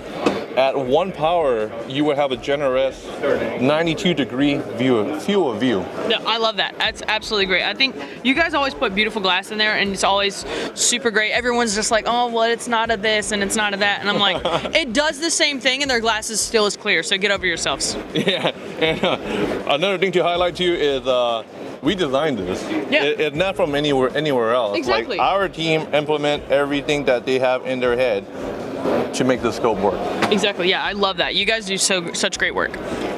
at 1 power, you would have a generous 92-degree field of view. No, I love that. That's absolutely great. I think you guys always put beautiful glass in there, and it's always super great. Everyone's just like, oh, well, it's not a this, and it's not a that. And I'm like, it does the same thing, and their glass is still as clear, so get over yourselves. Yeah, and another thing to highlight to you is we designed this. Yeah. It's not from anywhere else. Exactly. Like, our team implement everything that they have in their head to make the scope work. Exactly. Yeah, I love that. You guys do such great work.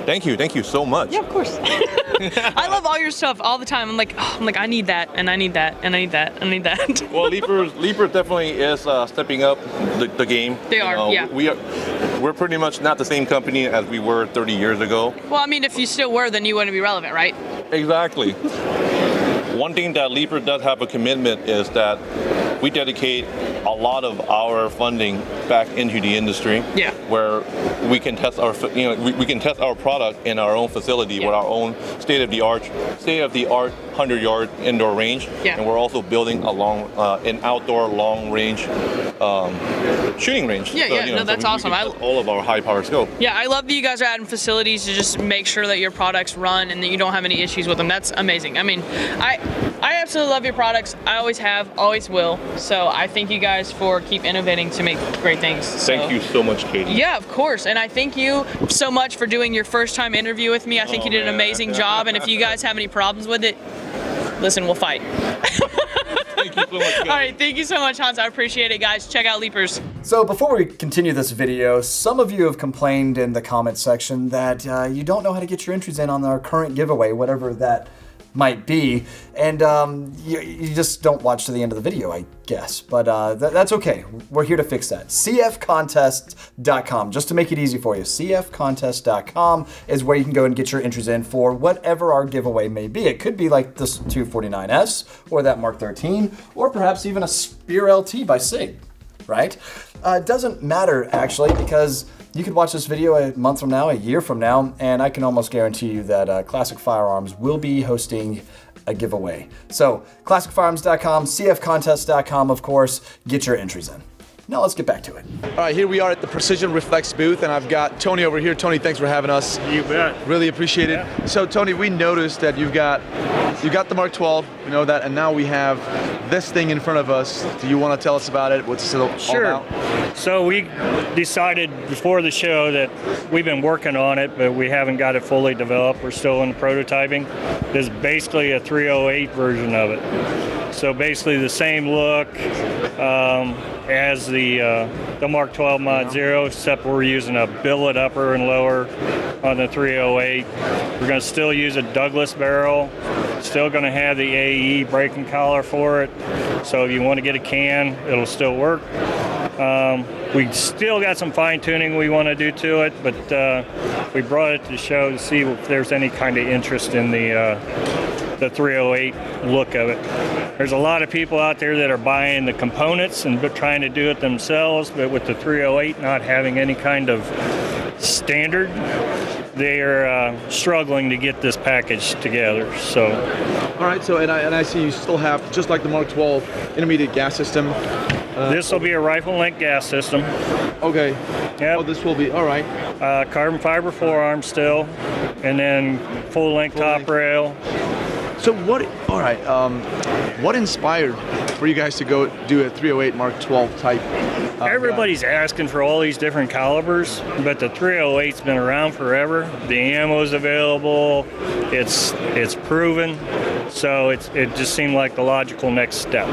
Thank you so much. Yeah, of course. I love all your stuff all the time. I'm like, I need that, and I need that, and I need that, and I need that. Well, Leapers definitely is stepping up the game. They are. Yeah. We're pretty much not the same company as we were 30 years ago. Well, I mean, if you still were, then you wouldn't be relevant, right? Exactly. One thing that Leaper does have a commitment is that we dedicate a lot of our funding back into the industry. Yeah. Where we can test we can test our product in our own facility with our own state-of-the-art 100-yard indoor range. Yeah. And we're also building an outdoor long-range shooting range. Yeah, that's awesome. All of our high-power scope. Yeah, I love that you guys are adding facilities to just make sure that your products run and that you don't have any issues with them. That's amazing. I mean, I absolutely love your products. I always have, always will. So I thank you guys for keep innovating to make great things. Thank you so much, Katie. Yeah, of course. And I thank you so much for doing your first time interview with me. I think you did an amazing job. And if you guys have any problems with it, listen, we'll fight. Thank you so much, guys. All right, thank you so much, Hans. I appreciate it, guys. Check out Leapers. So before we continue this video, some of you have complained in the comment section that you don't know how to get your entries in on our current giveaway, whatever that might be, and you just don't watch to the end of the video, I guess. But that's okay. We're here to fix that. cfcontest.com, just to make it easy for you. cfcontest.com is where you can go and get your entries in for whatever our giveaway may be. It could be like this 249S, or that Mark 13, or perhaps even a Spear LT by SIG, right? It doesn't matter, actually, because you could watch this video a month from now, a year from now, and I can almost guarantee you that Classic Firearms will be hosting a giveaway. So, classicfirearms.com, cfcontest.com, of course, get your entries in. Now let's get back to it. All right, here we are at the Precision Reflex booth, and I've got Tony over here. Tony, thanks for having us. You bet. Really appreciate it. Yeah. So, Tony, we noticed that you got the Mark 12, we know that, and now we have this thing in front of us. Do you want to tell us about it? What's it all about? So we decided before the show that we've been working on it, but we haven't got it fully developed. We're still in the prototyping. It's basically a 308 version of it. So basically the same look as the Mark 12 Mod 0, except we're using a billet upper and lower on the 308. We're going to still use a Douglas barrel. Still going to have the AE braking collar for it. So if you want to get a can, it'll still work. We still got some fine tuning we want to do to it, but we brought it to the show to see if there's any kind of interest in the 308 look of it. There's a lot of people out there that are buying the components and trying to do it themselves, but with the 308 not having any kind of standard, they're struggling to get this package together. So, all right. So, and I see you still have, just like the Mark 12, intermediate gas system. This will be a rifle length gas system. Okay. Yeah. Oh, this will be all right. Carbon fiber forearm still, and then full length top rail. So what? All right. What inspired for you guys to go do a 308 Mark 12 type? Everybody's asking for all these different calibers, but the 308's been around forever. The ammo's available. It's proven. So it just seemed like the logical next step.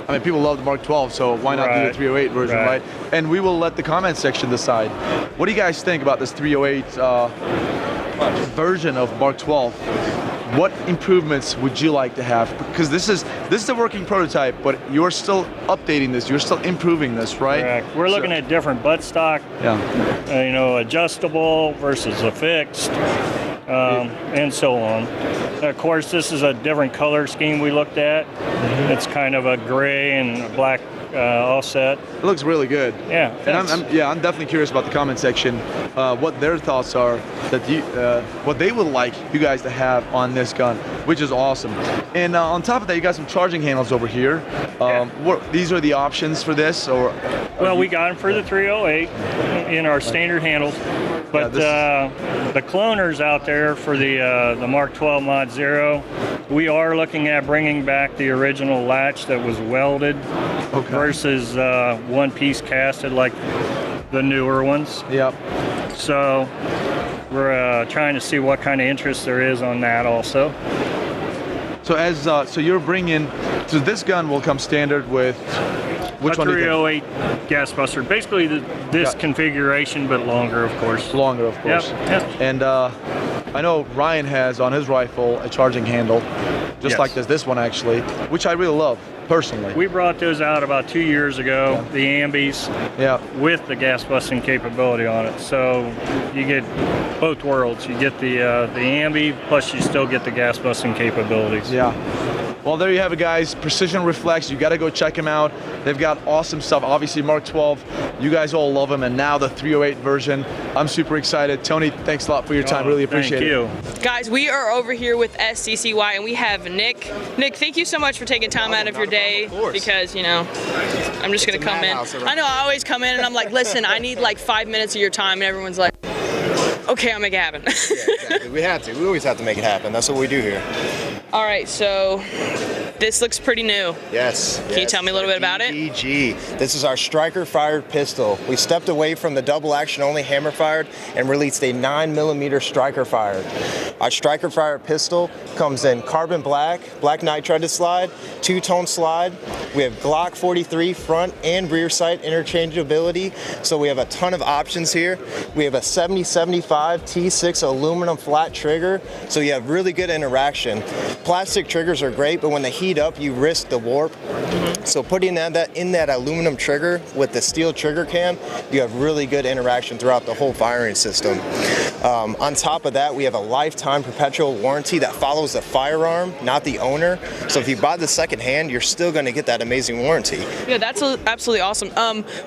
I mean, people love the Mark 12, so why not do the 308 version, right? And we will let the comment section decide. What do you guys think about this 308 version of Mark 12? What improvements would you like to have? Because this is a working prototype, but you're still updating this. You're still improving this, right? Correct. We're looking at different buttstock. Yeah. Adjustable versus a fixed, and so on. Of course, this is a different color scheme we looked at. Mm-hmm. It's kind of a gray and a black offset. It looks really good. Yeah. And I'm definitely curious about the comment section, what their thoughts are, that what they would like you guys to have on this gun, which is awesome. And on top of that, you got some charging handles over here. These are the options for this, or? Well, we got them for the 308 in our standard handles, but the cloners out there for the Mark 12 Mod 0, we are looking at bringing back the original latch that was welded versus one-piece casted like the newer ones. Yep. So we're trying to see what kind of interest there is on that also. So so you're bringing, so this gun will come standard with which one? 308 gas buster. Basically this configuration, but longer, of course. Longer, of course. Yep. And I know Ryan has on his rifle a charging handle, just like this one actually, which I really love personally. We brought those out about 2 years ago, the Ambies, with the gas busting capability on it. So you get both worlds. You get the Ambi, plus you still get the gas busting capabilities. Yeah. Well, there you have it, guys. Precision Reflex. You got to go check them out. They've got awesome stuff. Obviously, Mark 12. You guys all love them, and now the 308 version. I'm super excited. Tony, thanks a lot for your time. Really appreciate it. Thank you. Guys, we are over here with SCCY, and we have Nick. Nick, thank you so much for taking time out of your day, because, I'm just going to come in. I know, I always come in, and I'm like, listen, I need like 5 minutes of your time, and everyone's like, okay, I'll make it happen. Yeah, exactly. We have to. We always have to make it happen. That's what we do here. All right, so this looks pretty new. Yes. Can you tell me a little bit about it? This is our striker-fired pistol. We stepped away from the double action only hammer-fired and released a 9mm striker-fired. Our striker fire pistol comes in carbon black, black nitrided slide, two-tone slide. We have Glock 43 front and rear sight interchangeability, so we have a ton of options here. We have a 7075 T6 aluminum flat trigger, so you have really good interaction. Plastic triggers are great, but when they heat up, you risk the warp. So putting that in that aluminum trigger with the steel trigger cam, you have really good interaction throughout the whole firing system. On top of that, we have a lifetime perpetual warranty that follows the firearm, not the owner. So if you buy the second hand, you're still going to get that amazing warranty. Yeah, that's absolutely awesome.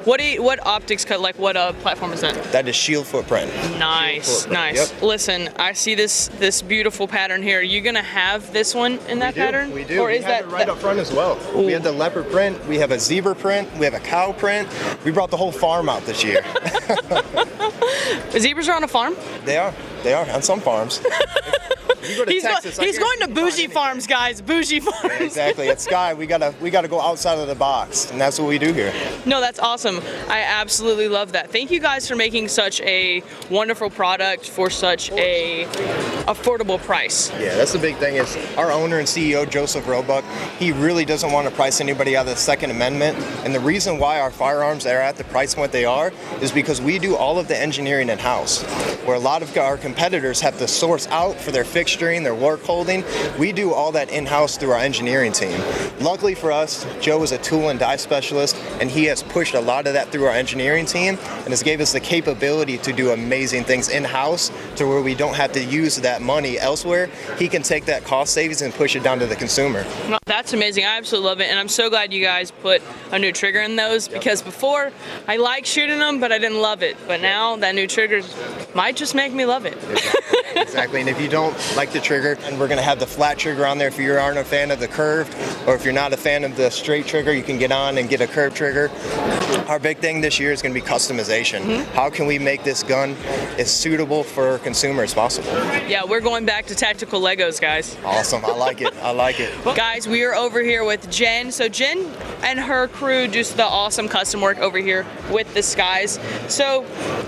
What optics cut? Like what platform is that? That is Shield Footprint. Nice, nice. Yep. Listen, I see this beautiful pattern here. Are you gonna have this one in that pattern? We do. Or we is have that it right up front as well. Ooh. We have the leopard print. We have a zebra print. We have a cow print. We brought the whole farm out this year. Zebras are on a farm? They are on some farms. You go to Texas, he's going to bougie farms, guys. Bougie farms. Yeah, exactly. At Sky, we gotta go outside of the box, and that's what we do here. No, that's awesome. I absolutely love that. Thank you guys for making such a wonderful product for such a affordable price. Yeah, that's the big thing is our owner and CEO, Joseph Roebuck, he really doesn't want to price anybody out of the Second Amendment. And the reason why our firearms are at the price point they are is because we do all of the engineering in-house. Where a lot of our competitors have to source out for their fixturing, their work holding, we do all that in-house through our engineering team. Luckily for us, Joe is a tool and die specialist, and he has pushed a lot of that through our engineering team and has gave us the capability to do amazing things in-house to where we don't have to use that money elsewhere. He can take that cost savings and push it down to the consumer. No, that's amazing. I absolutely love it, and I'm so glad you guys put a new trigger in those because before I liked shooting them, but I didn't love it. But now that new trigger might just make me love it. Exactly, and if you don't like the trigger, and we're going to have the flat trigger on there if you aren't a fan of the curved, or if you're not a fan of the straight trigger, you can get on and get a curved trigger. Our big thing this year is going to be customization. How can we make this gun as suitable for consumers as possible? Yeah, we're going back to tactical Legos, guys. Awesome, I like it, I like it. Guys, we are over here with Jen. So Jen and her crew do the awesome custom work over here with the Skies. So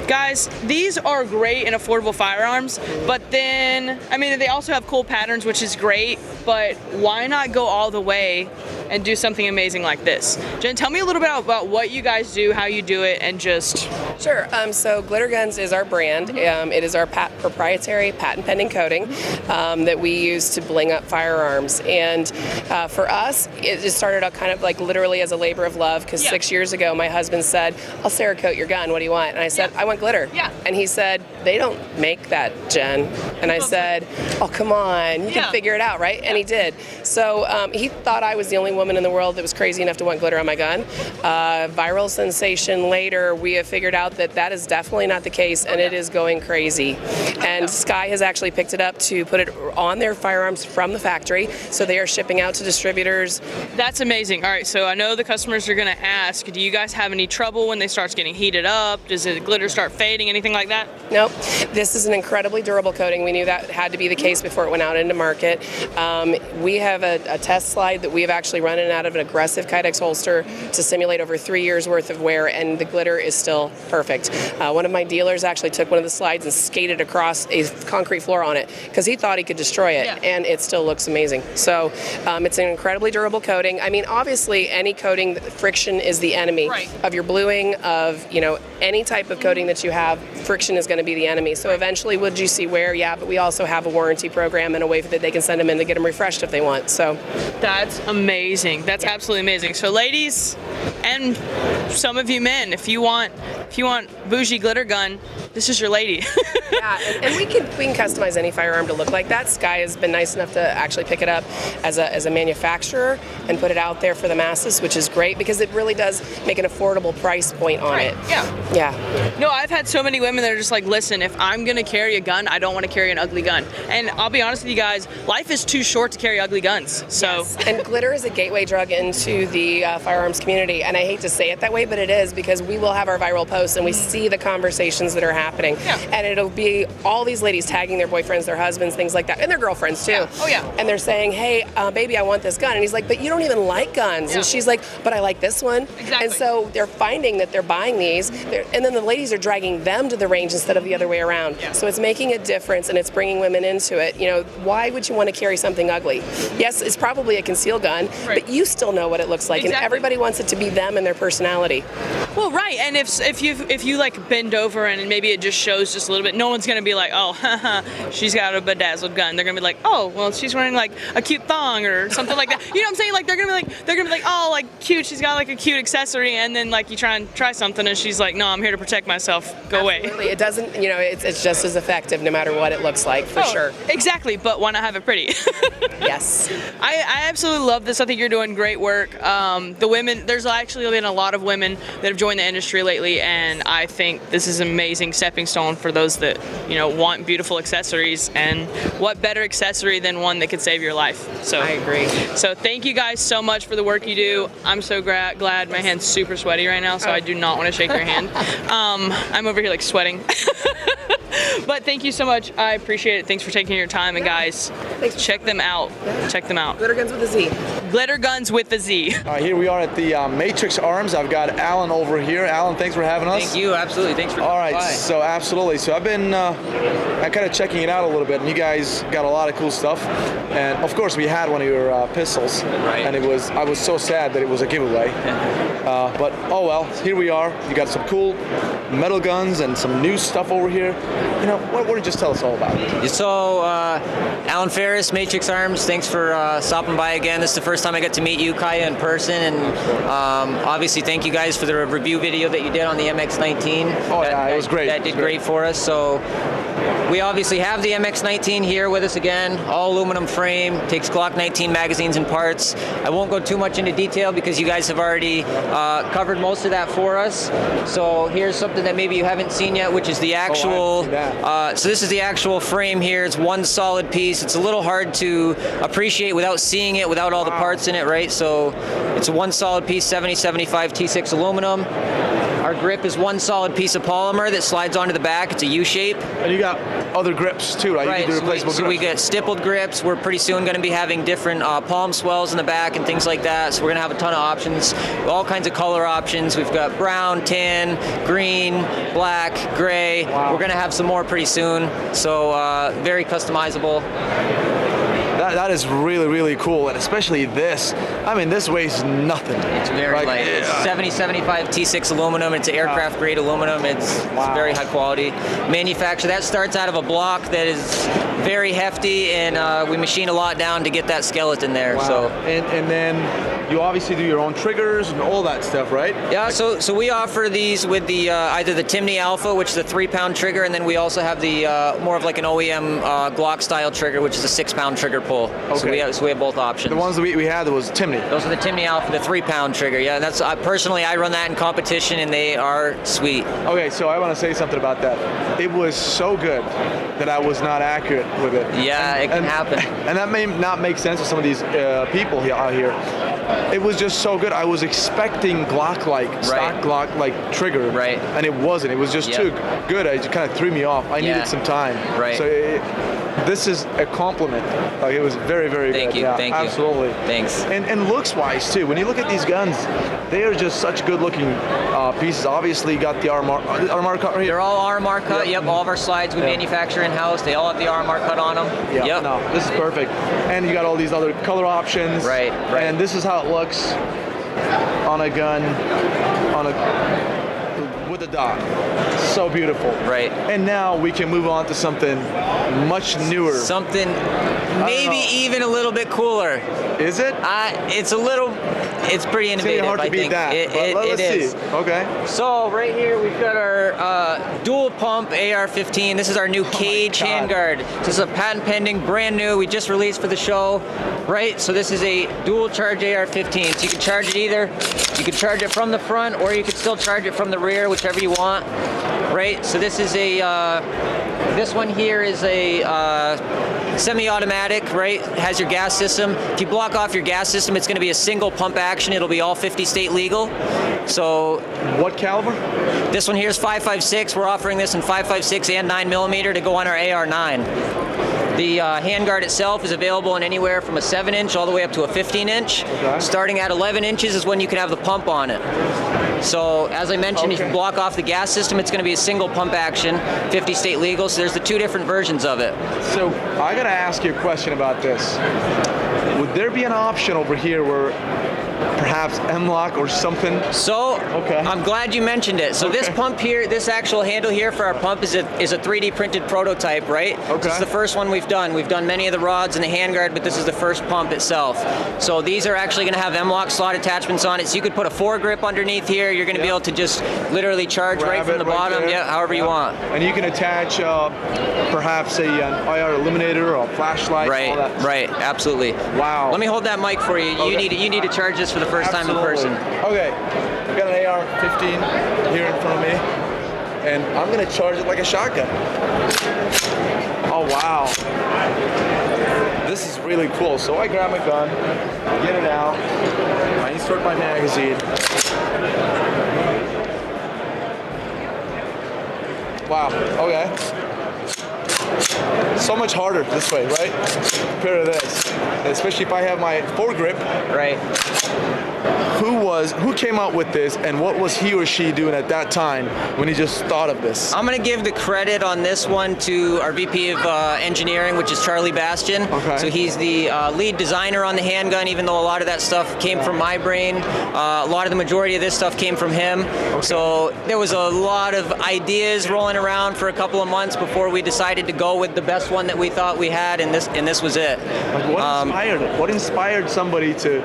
guys, these are great and affordable firearms, but then, I mean, they also have cool patterns, which is great, but why not go all the way and do something amazing like this? Jen, tell me a little bit about what you guys do, how you do it, and just... Sure. So Glitter Gunz is our brand. It is our proprietary patent-pending coating that we use to bling up firearms. And for us, it just started out kind of like literally as a labor of love because 6 years ago, my husband said, "I'll Cerakote your gun. What do you want?" And I said, "I want glitter." Yeah. And he said, "They don't make that, Jen." And I said, "Oh, come on. You can figure it out, right?" And he did. So he thought I was the only woman in the world that was crazy enough to want glitter on my gun. Viral sensation later, we have figured out that that is definitely not the case, and it is going crazy. And Sky has actually picked it up to put it on their firearms from the factory, so they are shipping out to distributors. That's amazing. All right, so I know the customers are going to ask, do you guys have any trouble when they start getting heated up? Does the glitter start fading, anything like that? Nope. This is an incredibly durable coating. We knew that had to be the case before it went out into market. We have a test slide that we have actually run in and out of an aggressive Kydex holster to simulate over 3 years worth of wear, and the glitter is still perfect. One of my dealers actually took one of the slides and skated across a concrete floor on it because he thought he could destroy it, and it still looks amazing. So it's an incredibly durable coating. I mean, obviously, any coating, friction is the enemy of your bluing, of any type of coating that you have. Friction is going to be the enemy. So eventually, would you see wear? Yeah, but we also have a warranty program and a way that they can send them in to get them refreshed if they want. So that's amazing. That's absolutely amazing. So ladies, and some of you men, if you want bougie glitter gun, this is your lady. Yeah, and we can customize any firearm to look like that. Sky has been nice enough to actually pick it up as a manufacturer and put it out there for the masses, which is great because it really does make an affordable price point on it. Yeah. Yeah. No, I've had so many women that are just like, listen, if I'm going to carry a gun, I don't want to carry an ugly gun. And I'll be honest with you guys, life is too short to carry ugly guns. So. Yes. And glitter is a gateway drug into the firearms community. And And I hate to say it that way, but it is, because we will have our viral posts and we see the conversations that are happening. Yeah. And it'll be all these ladies tagging their boyfriends, their husbands, things like that, and their girlfriends too. Yeah. Oh, yeah. And they're saying, hey, baby, I want this gun. And he's like, but you don't even like guns. Yeah. And she's like, but I like this one. Exactly. And so they're finding that they're buying these, and then the ladies are dragging them to the range instead of the other way around. Yeah. So it's making a difference, and it's bringing women into it. You know, why would you want to carry something ugly? Yes, it's probably a concealed gun, Right. but you still know what it looks like, Exactly. and everybody wants it to be them and their personality. Well, right, and if you like bend over and maybe it just shows just a little bit, no one's gonna be like, oh, haha, she's got a bedazzled gun. They're gonna be like, oh, well, she's wearing like a cute thong or something like that. You know what I'm saying? Like they're gonna be like, oh, like cute. She's got like a cute accessory, and then like you try something, and she's like, no, I'm here to protect myself. Go away. Absolutely. It doesn't, you know, it's just as effective no matter what it looks like, for sure. Exactly, but why not have it pretty? Yes. I absolutely love this. I think you're doing great work. The women, there's actually been a lot of women that have joined the industry lately, and I think this is an amazing stepping stone for those that, you know, want beautiful accessories. And what better accessory than one that could save your life? So I agree. So thank you guys so much for the work you do. I'm so glad. My hand's super sweaty right now, so I do not want to shake your hand. I'm over here like sweating. But thank you so much. I appreciate it. Thanks for taking your time. And guys, check them out. Check them out. Glitter Guns with a Z. Glitter Guns with a Z. All right, here we are at the Matrix Arms. I've got Alan over here. Alan, thanks for having us. Thank you. Absolutely. Thanks for coming All right, by. so absolutely. So I've been kind of checking it out a little bit, and you guys got a lot of cool stuff. And of course, we had one of your pistols, Right. and I was so sad that it was a giveaway. But oh well, here we are. You got some cool metal guns and some new stuff over here. You know, what don't you just tell us all about it? So, Alan Ferris, Matrix Arms, thanks for stopping by again. This is the first time I got to meet you, Kaya, in person, and obviously thank you guys for the review video that you did on the MX-19. Oh yeah, it was great. That did great for us. So, we obviously have the MX-19 here with us again, all aluminum frame, takes Glock 19 magazines and parts. I won't go too much into detail because you guys have already covered most of that for us. So here's something that maybe you haven't seen yet, which is the actual, so this is the actual frame here. It's one solid piece. It's a little hard to appreciate without seeing it, without all the parts in it, right? So it's a one solid piece, 7075 T6 aluminum. Our grip is one solid piece of polymer that slides onto the back. It's a U shape. And you got other grips too, right? Right. You can do replaceable So we grips. get stippled grips. We're pretty soon going to be having different palm swells in the back and things like that. So we're going to have a ton of options, all kinds of color options. We've got brown, tan, green, black, gray. Wow. We're going to have some more pretty soon. So very customizable. That is really, really cool, and especially this. I mean, this weighs nothing. It's very light. It's 7075 T6 aluminum. It's aircraft grade aluminum. It's very high quality. Manufacture that starts out of a block that is very hefty, and we machine a lot down to get that skeleton there. Wow. So and then you obviously do your own triggers and all that stuff, right? yeah. So we offer these with the either the Timney Alpha, which is a 3-pound trigger, and then we also have the more of like an OEM Glock style trigger, which is a 6-pound trigger pull. Okay. So we have both options. The ones that we had was Timney. Those are the Timney Alpha, the 3-pound trigger. Yeah, that's personally I run that in competition, and they are sweet. Okay, so I want to say something about that. It was so good that I was not accurate with it. Yeah, it can happen. And that may not make sense to some of these people out here. It was just so good. I was expecting Glock-like, stock Glock-like trigger, right? And it wasn't. It was just too good. It just kind of threw me off. I needed some time. Right. So this is a compliment. Like, it was very, very good. Thank you. Yeah, Thank you. absolutely. Thanks. And looks-wise too. When you look at these guns, they are just such good-looking pieces. Obviously, you got the RMR cut right here. They're all RMR cut. Yep. All of our slides we manufacture in-house. They all have the RMR cut on them. Yeah. Yep. No, this is perfect. And you got all these other color options. Right. And this is how it looks on a gun, with a dot. So beautiful. Right. And now we can move on to something much newer. Something maybe even a little bit cooler. Is it? It's pretty innovative. It's hard to beat that. It is. See. Okay. So right here we've got our dual pump AR-15. This is our new cage handguard. This is a patent pending, brand new. We just released for the show. Right. So this is a dual charge AR-15. So you can charge it either. You can charge it from the front, or you could still charge it from the rear, whichever you want. Right. So this is a. This one here is a Semi-automatic, right? Has your gas system. If you block off your gas system, it's going to be a single pump action. It'll be all 50 state legal. So, what caliber? This one here is 5.56. We're offering this in 5.56 and 9mm to go on our AR-9. The handguard itself is available in anywhere from a 7-inch all the way up to a 15-inch. Okay. Starting at 11 inches is when you can have the pump on it. So, as I mentioned, if you block off the gas system, it's going to be a single pump action, 50 state legal. So there's the two different versions of it. So I got to ask you a question about this. Would there be an option over here where perhaps M-lock or something? So, I'm glad you mentioned it. So this pump here, this actual handle here for our pump is a 3D printed prototype, right? Okay. This is the first one we've done. We've done many of the rods and the handguard, but this is the first pump itself. So these are actually going to have M-lock slot attachments on it. So you could put a foregrip underneath here. You're going to be able to just literally charge right from the bottom, however you want. And you can attach perhaps an IR illuminator or a flashlight. Right, right, absolutely. Wow. Let me hold that mic for you. You need to charge this for the first time in person. Okay, I've got an AR-15 here in front of me, and I'm gonna charge it like a shotgun. Oh wow, this is really cool. So I grab my gun, get it out, I insert my magazine. Wow, okay. So much harder this way, right? Compared to this. Especially if I have my foregrip. Right. Who came up with this, and what was he or she doing at that time when he just thought of this? I'm going to give the credit on this one to our VP of Engineering, which is Charlie Bastian. Okay. So he's the lead designer on the handgun, even though a lot of that stuff came from my brain. A lot of the majority of this stuff came from him. Okay. So there was a lot of ideas rolling around for a couple of months before we decided to go with the best one that we thought we had, and this was it. Like what inspired it? What inspired somebody to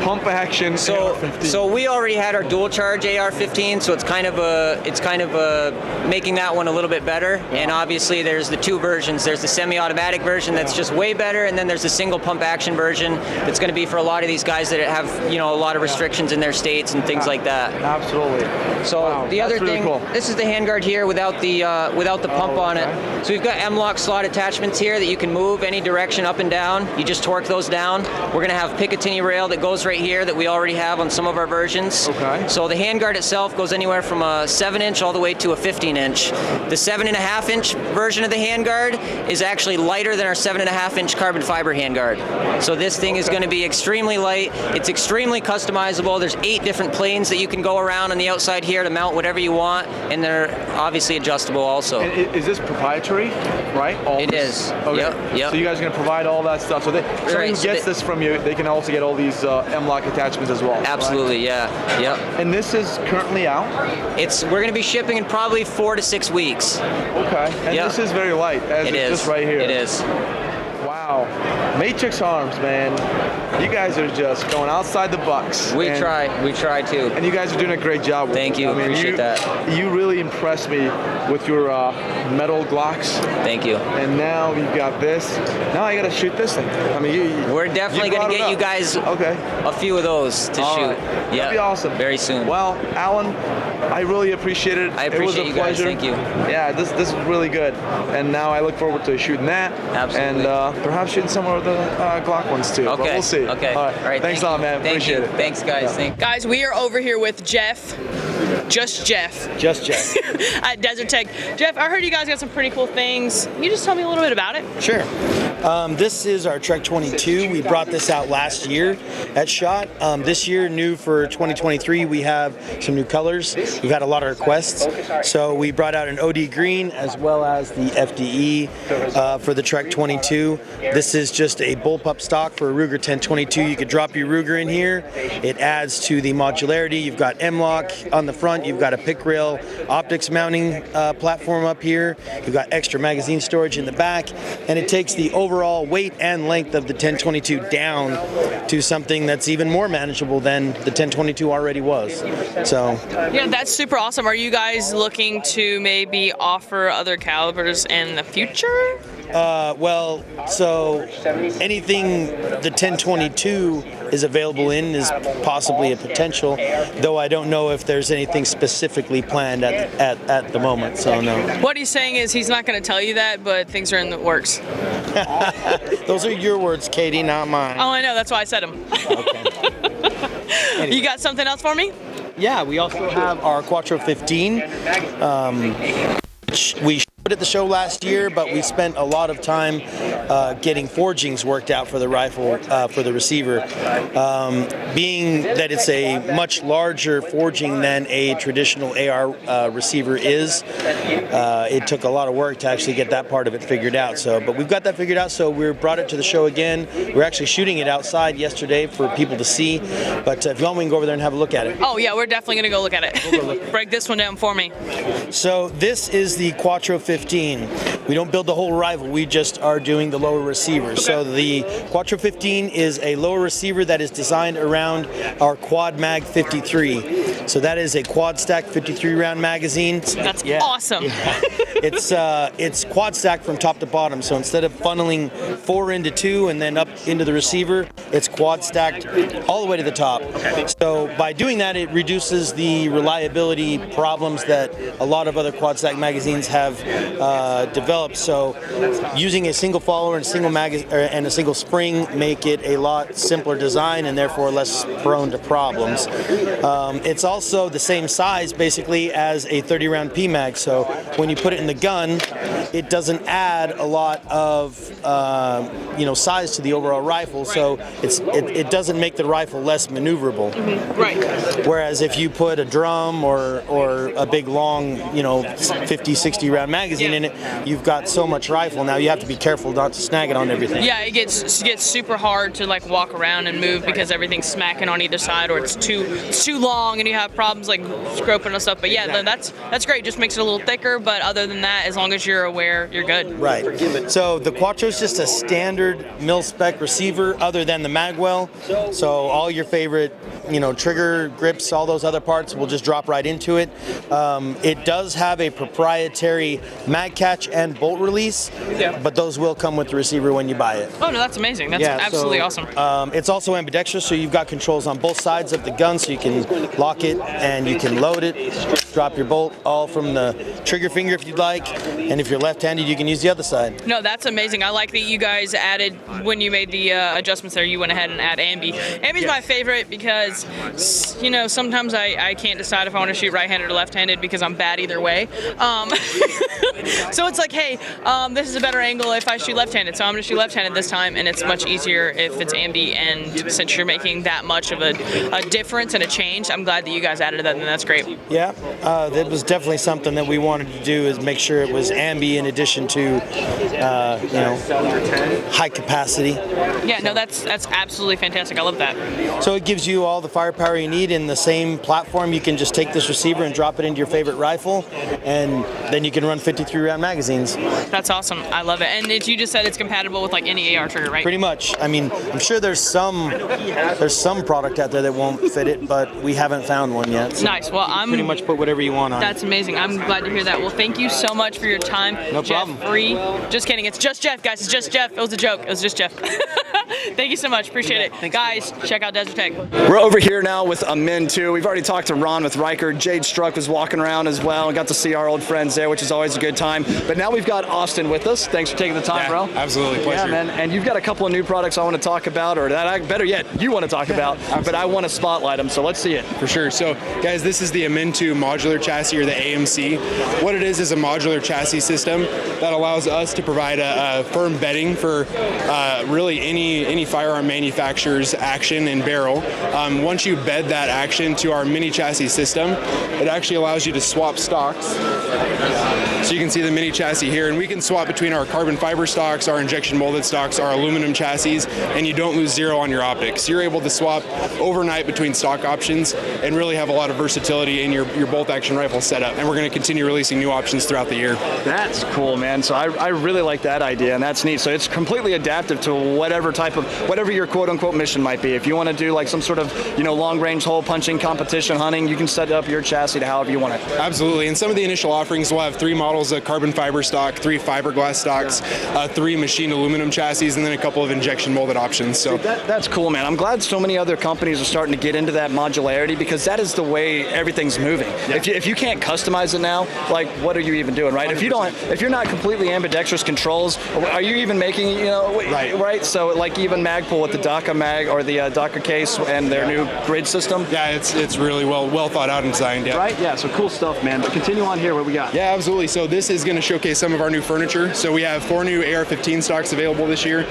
pump action AR-15? So we already had our dual charge AR-15, so it's kind of making that one a little bit better. And obviously there's the two versions. There's the semi-automatic version that's just way better, and then there's the single pump action version that's going to be for a lot of these guys that have a lot of restrictions in their states and things like that. Absolutely. So the other thing, this is the handguard here without the pump on it. So we've got M-lock slot attachments here that you can move any direction up and down. You just torque those down. We're going to have Picatinny rail that goes right here that we already have on some of our versions. Okay. So the handguard itself goes anywhere from a 7-inch all the way to a 15-inch. The 7.5-inch version of the handguard is actually lighter than our 7.5-inch carbon fiber handguard. So this thing is going to be extremely light. It's extremely customizable. There's 8 different planes that you can go around on the outside here to mount whatever you want, and they're obviously adjustable also. And is this proprietary, right? It is. Okay. Yep. So you guys are going to provide all that stuff. So somebody who gets this from you, they can also get all these M-lock attachments as well. Absolutely, right? yeah. Yep. And this is currently out? We're going to be shipping in probably 4 to 6 weeks. Okay. And this is very light, as it's just right here. It is. Wow. Matrix Arms, man. You guys are just going outside the box. We try to. And you guys are doing a great job with it. Thank you. Appreciate that. You really impressed me with your metal Glocks. Thank you. And now you've got this. Now I got to shoot this thing. I mean, we're definitely going to get you guys a few of those to shoot. Right. Yeah. That'd be awesome. Very soon. Well, Alan, I really appreciate it. I appreciate it was a pleasure. Guys. Thank you. Yeah, this is really good. And now I look forward to shooting that. Absolutely. And perhaps shooting some of the Glock ones too. Okay. But we'll see. Okay. All right. Thanks a lot, man. Appreciate it. Thanks, guys. Yeah. Guys, we are over here with Jeff. Just Jeff. At Desert Tech. Jeff, I heard you guys got some pretty cool things. Can you just tell me a little bit about it? Sure. This is our Trek 22. We brought this out last year at SHOT. This year, new for 2023, we have some new colors. We've had a lot of requests. So we brought out an OD green as well as the FDE for the Trek 22. This is just a bullpup stock for a Ruger 1022. You could drop your Ruger in here. It adds to the modularity. You've got M-lock on the front. You've got a pick rail optics mounting platform up here. You've got extra magazine storage in the back. And it takes the overall weight and length of the 1022 down to something that's even more manageable than the 1022 already was. So yeah, that's super awesome. Are you guys looking to maybe offer other calibers in the future? Well, so anything the 1022 is available in is possibly a potential, though I don't know if there's anything specifically planned at the moment, so no. What he's saying is he's not going to tell you that, but things are in the works. Those are your words, Katie, not mine. Oh, I know. That's why I said them. You got something else for me? Yeah, we also have our Quattro 15, which we showed at the show last year, but we spent a lot of time getting forgings worked out for the rifle, for the receiver. Being that it's a much larger forging than a traditional AR receiver is, it took a lot of work to actually get that part of it figured out. So, but we've got that figured out, so we brought it to the show again. We're actually shooting it outside yesterday for people to see, but if you want, we can go over there and have a look at it. Oh yeah, we're definitely going to go look at it. Break this one down for me. So this is the Quattro 15. We don't build the whole rifle, we just are doing the lower receiver. Okay. So the Quattro 15 is a lower receiver that is designed around our Quad Mag 53. So that is a quad stack 53 round magazine. That's awesome. Yeah. It's quad stacked from top to bottom. So instead of funneling 4 into 2 and then up into the receiver, it's quad stacked all the way to the top. Okay. So by doing that, it reduces the reliability problems that a lot of other quad stack magazines have developed. So using a single follower and a single spring make it a lot simpler design and therefore less prone to problems. It's also the same size basically as a 30 round PMag. So when you put it in the gun, it doesn't add a lot of size to the overall rifle. So it doesn't make the rifle less maneuverable. Mm-hmm. Right. Whereas if you put a drum or a big long 50, 60 round magazine in it, you've got so much rifle. Now you have to be careful not to snag it on everything. Yeah, it gets super hard to like walk around and move because everything's smacking on either side, or it's too long and you have problems like scroping and stuff. But yeah, exactly. That's great. Just makes it a little thicker. But other than that, as long as you're aware, you're good. Right. So the Quattro is just a standard mil-spec receiver other than the magwell. So all your favorite, trigger grips, all those other parts will just drop right into it. It does have a proprietary mag catch and bolt release, but those will come with the receiver when you buy it. Oh no, that's amazing. That's absolutely awesome. It's also ambidextrous, so you've got controls on both sides of the gun, so you can lock it and you can load it, drop your bolt all from the trigger finger if you'd like, and if you're left-handed, you can use the other side. No, that's amazing. I like that you guys added, when you made the adjustments there, you went ahead and add ambi. Ambi's my favorite because, sometimes I can't decide if I want to shoot right-handed or left-handed because I'm bad either way. So it's like, hey, this is a better angle if I shoot left-handed, so I'm going to shoot left-handed this time, and it's much easier if it's ambi, and since you're making that much of a difference and a change, I'm glad that you guys added that, and that's great. Yeah, that was definitely something that we wanted to do, is make sure it was ambi in addition to, high capacity. Yeah, no, that's absolutely fantastic. I love that. So it gives you all the firepower you need in the same platform. You can just take this receiver and drop it into your favorite rifle, and then you can run 53 round magazines. That's awesome. I love it. And you just said it's compatible with like any AR trigger, right? Pretty much. I mean, I'm sure there's some product out there that won't fit it, but we haven't found one yet. So nice. Well, I'm pretty much put whatever you want on. That's amazing. I'm glad to hear that. Well, thank you so much for your time. No problem. Jeffrey. Just kidding. It's just Jeff, guys. It's just Jeff. It was a joke. It was just Jeff. Thank you so much. Appreciate it. Thanks. Guys, check out Desert Tech. We're over here now with a Min 2. We've already talked to Ron with Riker. Jade Struck was walking around as well and got to see our old friends there, which is always a good time. But now we've got Austin with us. Thanks for taking the time, bro. Absolutely. Pleasure. Yeah, man. And you've got a couple of new products I want to talk about, or better yet, you want to talk about, but I want to spotlight them, so let's see it. For sure. So, guys, this is the Min 2 modular chassis, or the AMC. What it is a modular chassis system that allows us to provide a firm bedding for really any firearm manufacturer's action and barrel. Once you bed that action to our mini chassis system, it actually allows you to swap stocks. So you can see the mini chassis here, and we can swap between our carbon fiber stocks, our injection molded stocks, our aluminum chassis, and you don't lose zero on your optics. You're able to swap overnight between stock options and really have a lot of versatility in your bolt action rifle setup. And we're going to continue releasing new options throughout the year. That's cool, man. So I really like that idea, and that's neat. So it's completely adaptive to whatever your quote unquote mission might be. If you want to do like some sort of long range hole punching competition hunting, you can set up your chassis to however you want it. Absolutely. And some of the initial offerings will have 3 models installs a carbon fiber stock, 3 fiberglass stocks, 3 machined aluminum chassis, and then a couple of injection molded options. So that's cool, man. I'm glad so many other companies are starting to get into that modularity, because that is the way everything's moving. Yeah. If you can't customize it now, like, what are you even doing, right? 100%. If you're not completely ambidextrous controls, are you even making, right? So like even Magpul with the DACA mag or the DACA case and their new grid system. Yeah, it's really well thought out and designed. Yeah. Right? Yeah. So cool stuff, man. But continue on here. What we got? Yeah, absolutely. So this is going to showcase some of our new furniture. So we have 4 new AR-15 stocks available this year,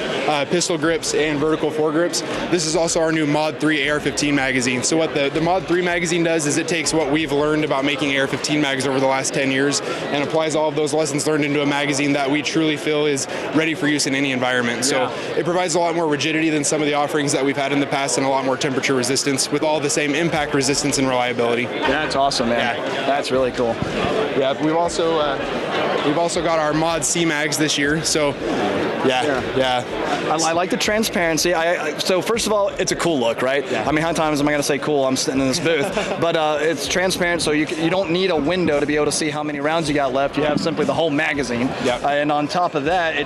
pistol grips and vertical foregrips. This is also our new Mod 3 AR-15 magazine. So what the Mod 3 magazine does is it takes what we've learned about making AR-15 mags over the last 10 years and applies all of those lessons learned into a magazine that we truly feel is ready for use in any environment. So it provides a lot more rigidity than some of the offerings that we've had in the past, and a lot more temperature resistance with all the same impact resistance and reliability. That's awesome, man. Yeah. That's really cool. Yeah, we've also got our Mod C mags this year. So yeah. I like the transparency. So first of all, it's a cool look, right? Yeah. I mean, how many times am I going to say cool? I'm sitting in this booth, but it's transparent, so you don't need a window to be able to see how many rounds you got left. You have simply the whole magazine. Yep. And on top of that,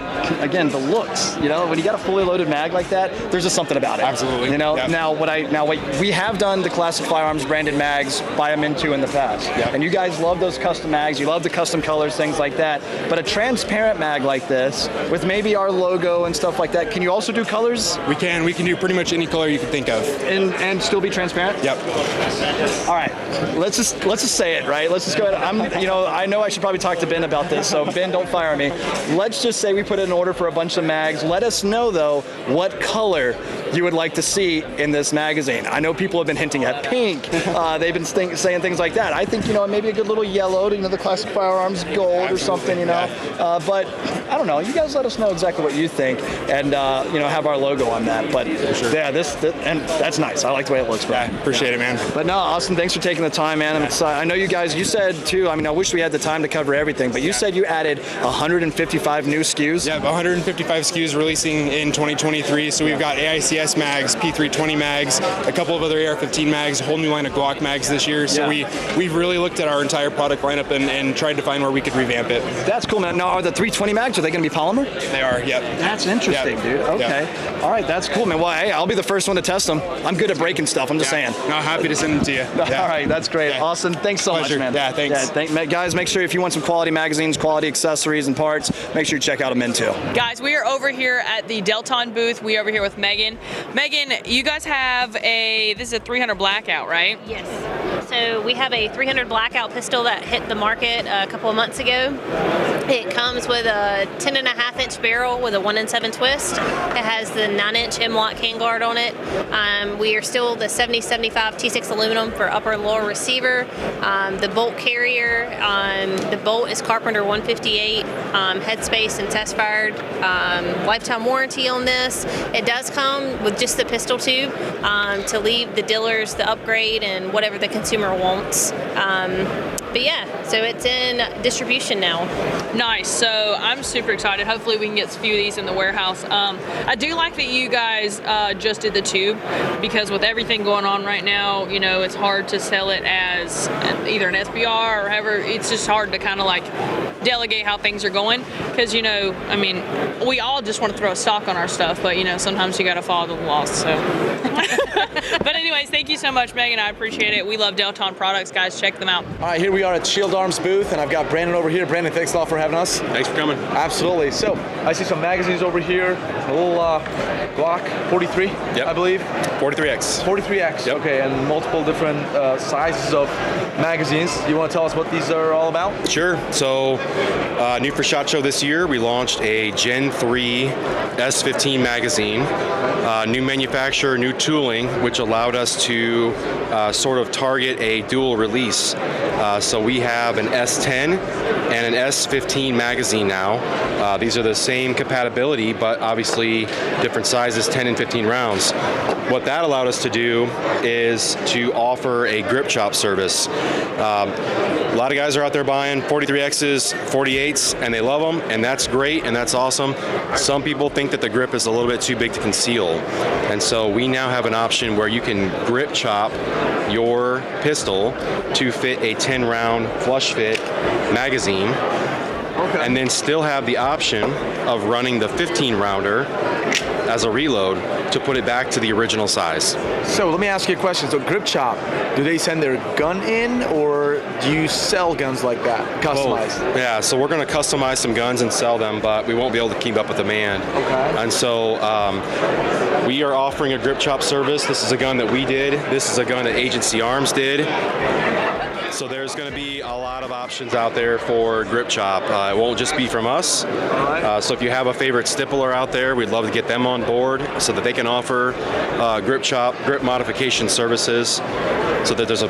again, the looks. When you got a fully loaded mag like that, there's just something about it. Absolutely. Yep. Now we have done the Classic Firearms branded mags by Mintu in the past, and you guys love those custom mags. You love the custom colors, things like that. But a transparent mag like this, with maybe our logo and stuff like that, can you also do colors? We can do pretty much any color you can think of, and still be transparent. Yep. All right, let's just say it, right? Let's just go ahead. I know I should probably talk to Ben about this, so Ben, don't fire me. Let's just say we put in an order for a bunch of mags. Let us know though what color you would like to see in this magazine. I know people have been hinting at pink. They've been saying things like that. I think maybe a good little yellow, the Classic Firearms gold or something, But I don't know. You guys let us know exactly what you think, and have our logo on that. But yeah, this and that's nice. I like the way it looks, bro. Yeah, appreciate it, man. But no, Austin, thanks for taking the time, man. I'm excited. I know you guys. You said too. I mean, I wish we had the time to cover everything, but you said you added 155 new SKUs. Yeah, 155 SKUs releasing in 2023. So we've got AICS mags, P320 mags, a couple of other AR-15 mags, a whole new line of Glock mags this year. So we've really looked at our entire product lineup and tried to find where we could revamp it. That's cool, man. Now, are the 320 mags, are they going to be polymer? They are, yep. That's interesting, dude. Okay. All right, that's cool, man. Well, hey, I'll be the first one to test them. I'm good at breaking stuff. I'm just saying. No, happy to send them to you. All right, that's great. Austin, thanks so much, man. Yeah, thanks. Guys, make sure if you want some quality magazines, quality accessories, and parts, make sure you check out Mintu. Guys, we are over here at the Delton booth. We are over here with Megan. Megan, you guys have this is a 300 blackout, right? Yes. So we have a 300 blackout pistol that hit the market a couple of months ago. It comes with a 10.5-inch barrel with a 1-in-7 twist. It has the 9-inch M-LOK handguard on it. We are still the 70-75 T6 aluminum for upper and lower receiver. The bolt carrier, the bolt is Carpenter 158, headspace and test fired. Lifetime warranty on this. It does come with just the pistol tube to leave the dealers the upgrade and whatever the consumer wants. But yeah, so it's in distribution now. Nice. So I'm super excited. Hopefully we can get a few of these in the warehouse. I do like that you guys just did the tube, because with everything going on right now, it's hard to sell it as either an SBR or however. It's just hard to kind of like delegate how things are going, because we all just want to throw a stock on our stuff, but sometimes you got to follow the laws. So, but anyways, thank you so much, Megan. I appreciate it. We love Delton products, guys. Check them out. All right, here we are at Shield Arms booth, and I've got Brandon over here. Brandon, thanks a lot for having us. Thanks for coming. Absolutely. So I see some magazines over here. A little Glock 43, I believe. 43X. 43X. Yep. Okay, and multiple different sizes of magazines. You want to tell us what these are all about? Sure. So, new for SHOT Show this year, we launched a Gen 3 S15 magazine. New manufacturer, new tooling, which allowed us to sort of target a dual release. So we have an S10 and an S15 magazine now. These are the same compatibility, but obviously different sizes, 10 and 15 rounds. What that allowed us to do is to offer a grip chop service. A lot of guys are out there buying 43Xs, 48s, and they love them, and that's great, and that's awesome. Some people think that the grip is a little bit too big to conceal, and so we now have an option where you can grip chop your pistol to fit a 10-round flush fit magazine. and then still have the option of running the 15 rounder as a reload to put it back to the original size. So let me ask you a question. So Grip Shop, do they send their gun in, or do you sell guns like that, customized? Both. Yeah, so we're going to customize some guns and sell them, but we won't be able to keep up with demand. Okay. And so we are offering a Grip Shop service. This is a gun that we did. This is a gun that Agency Arms did. So there's going to be a lot of options out there for Grip Chop. It won't just be from us. So if you have a favorite stippler out there, we'd love to get them on board so that they can offer Grip Chop, grip modification services, so that there's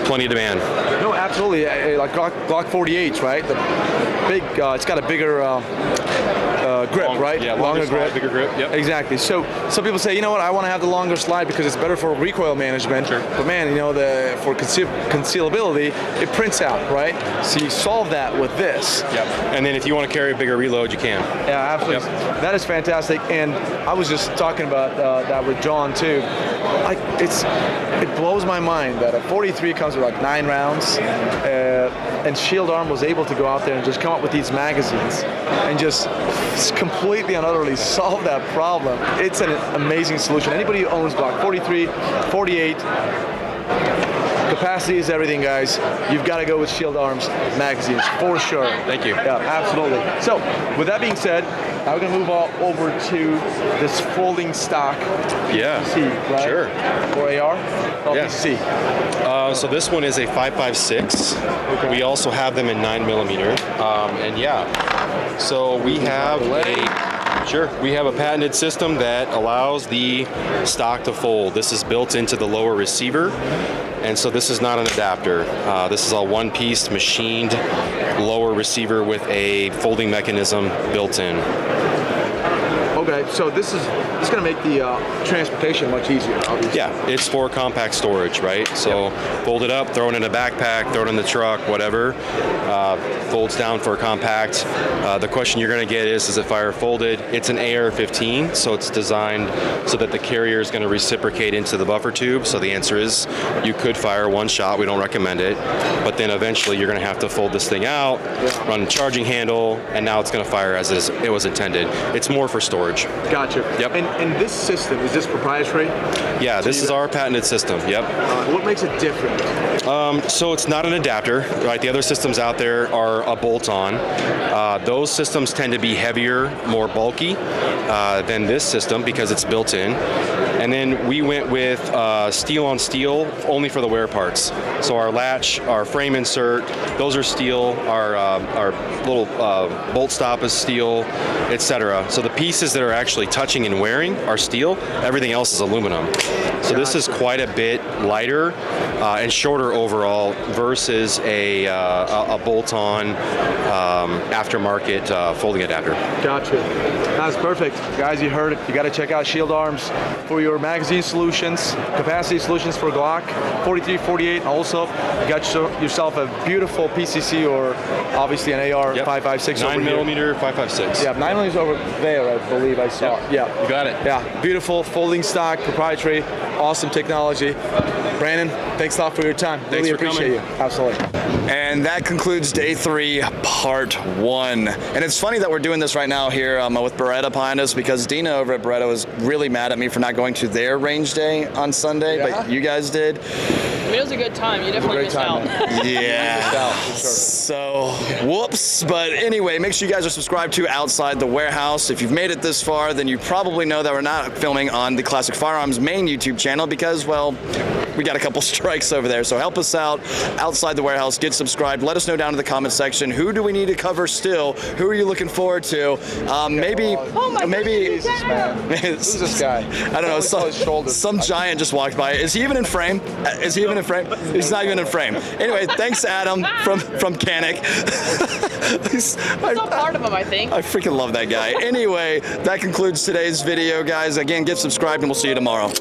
plenty of demand. No, absolutely. Like Glock 48s, right? The big, it's got a bigger grip, right? Yeah, longer grip, bigger grip. Yep. Exactly. So some people say, you know what, I want to have the longer slide because it's better for recoil management. Sure. But man, you know, for concealability, it prints out, right? So you solve that with this. Yep. And then if you want to carry a bigger reload, you can. Yeah, absolutely. Yep. That is fantastic. And I was just talking about that with John too. Like it blows my mind that a 43 comes with like 9 rounds, and Shield Arm was able to go out there and just come up with these magazines and just completely and utterly solve that problem. It's an amazing solution. Anybody who owns Glock 43, 48, capacity is everything, guys. You've got to go with Shield Arms magazines for sure. Thank you. Yeah, absolutely. So, with that being said, now we're gonna move over to this folding stock. Yeah. PC, right? Sure. Or AR. Yeah. PC. So this one is a 5.56. Okay. We also have them in 9mm. And yeah, so we have we have a patented system that allows the stock to fold. This is built into the lower receiver, and so this is not an adapter. This is a one-piece machined lower receiver with a folding mechanism built in. Okay, so this is going to make the transportation much easier, obviously. Yeah, it's for compact storage, right? So fold it up, throw it in a backpack, throw it in the truck, whatever. Folds down for compact. The question you're going to get is it fire folded? It's an AR-15, so it's designed so that the carrier is going to reciprocate into the buffer tube. So the answer is you could fire one shot. We don't recommend it. But then eventually you're going to have to fold this thing out, run a charging handle, and now it's going to fire as it was intended. It's more for storage. Gotcha. Yep. And this system, is this proprietary? Yeah, this is our patented system. Yep. What makes it different? So it's not an adapter, right? The other systems out there are a bolt-on. Those systems tend to be heavier, more bulky than this system because it's built in. And then we went with steel on steel only for the wear parts. So our latch, our frame insert, those are steel. Our little bolt stop is steel, etc. So the pieces that are actually touching and wearing are steel. Everything else is aluminum. So this is quite a bit lighter and shorter overall versus a bolt-on aftermarket folding adapter. Gotcha. That's perfect. Guys, you heard it. You got to check out Shield Arms for your magazine solutions, capacity solutions for Glock 43, 48. Also, you got yourself a beautiful PCC or obviously an AR 5.56. 9mm 5.56. Yeah, 9mm over there, I believe I saw. Yeah. You got it. Yeah, beautiful folding stock, proprietary, awesome technology. Brandon, thanks a lot for your time. Thanks really for appreciate coming. you. Absolutely. And that concludes day 3, part 1. And it's funny that we're doing this right now here with Beretta behind us because Dina over at Beretta was really mad at me for not going to their range day on Sunday, but you guys did. I mean, it was a good time. You definitely missed out. Yeah. So, whoops. But anyway, make sure you guys are subscribed to Outside the Warehouse. If you've made it this far, then you probably know that we're not filming on the Classic Firearms main YouTube channel because, well, we got a couple strikes over there. So help us out. Outside the Warehouse, get subscribed. Let us know down in the comment section. Who do we need to cover still? Who are you looking forward to? Maybe. Jesus, man. Who's this guy? I don't know. Some giant just walked by. Is he even in frame? Is he even in frame? He's not even in frame. Anyway, thanks, Adam from Canic. It's not part of him, I think. I freaking love that guy. Anyway, that concludes today's video, guys. Again, get subscribed, and we'll see you tomorrow.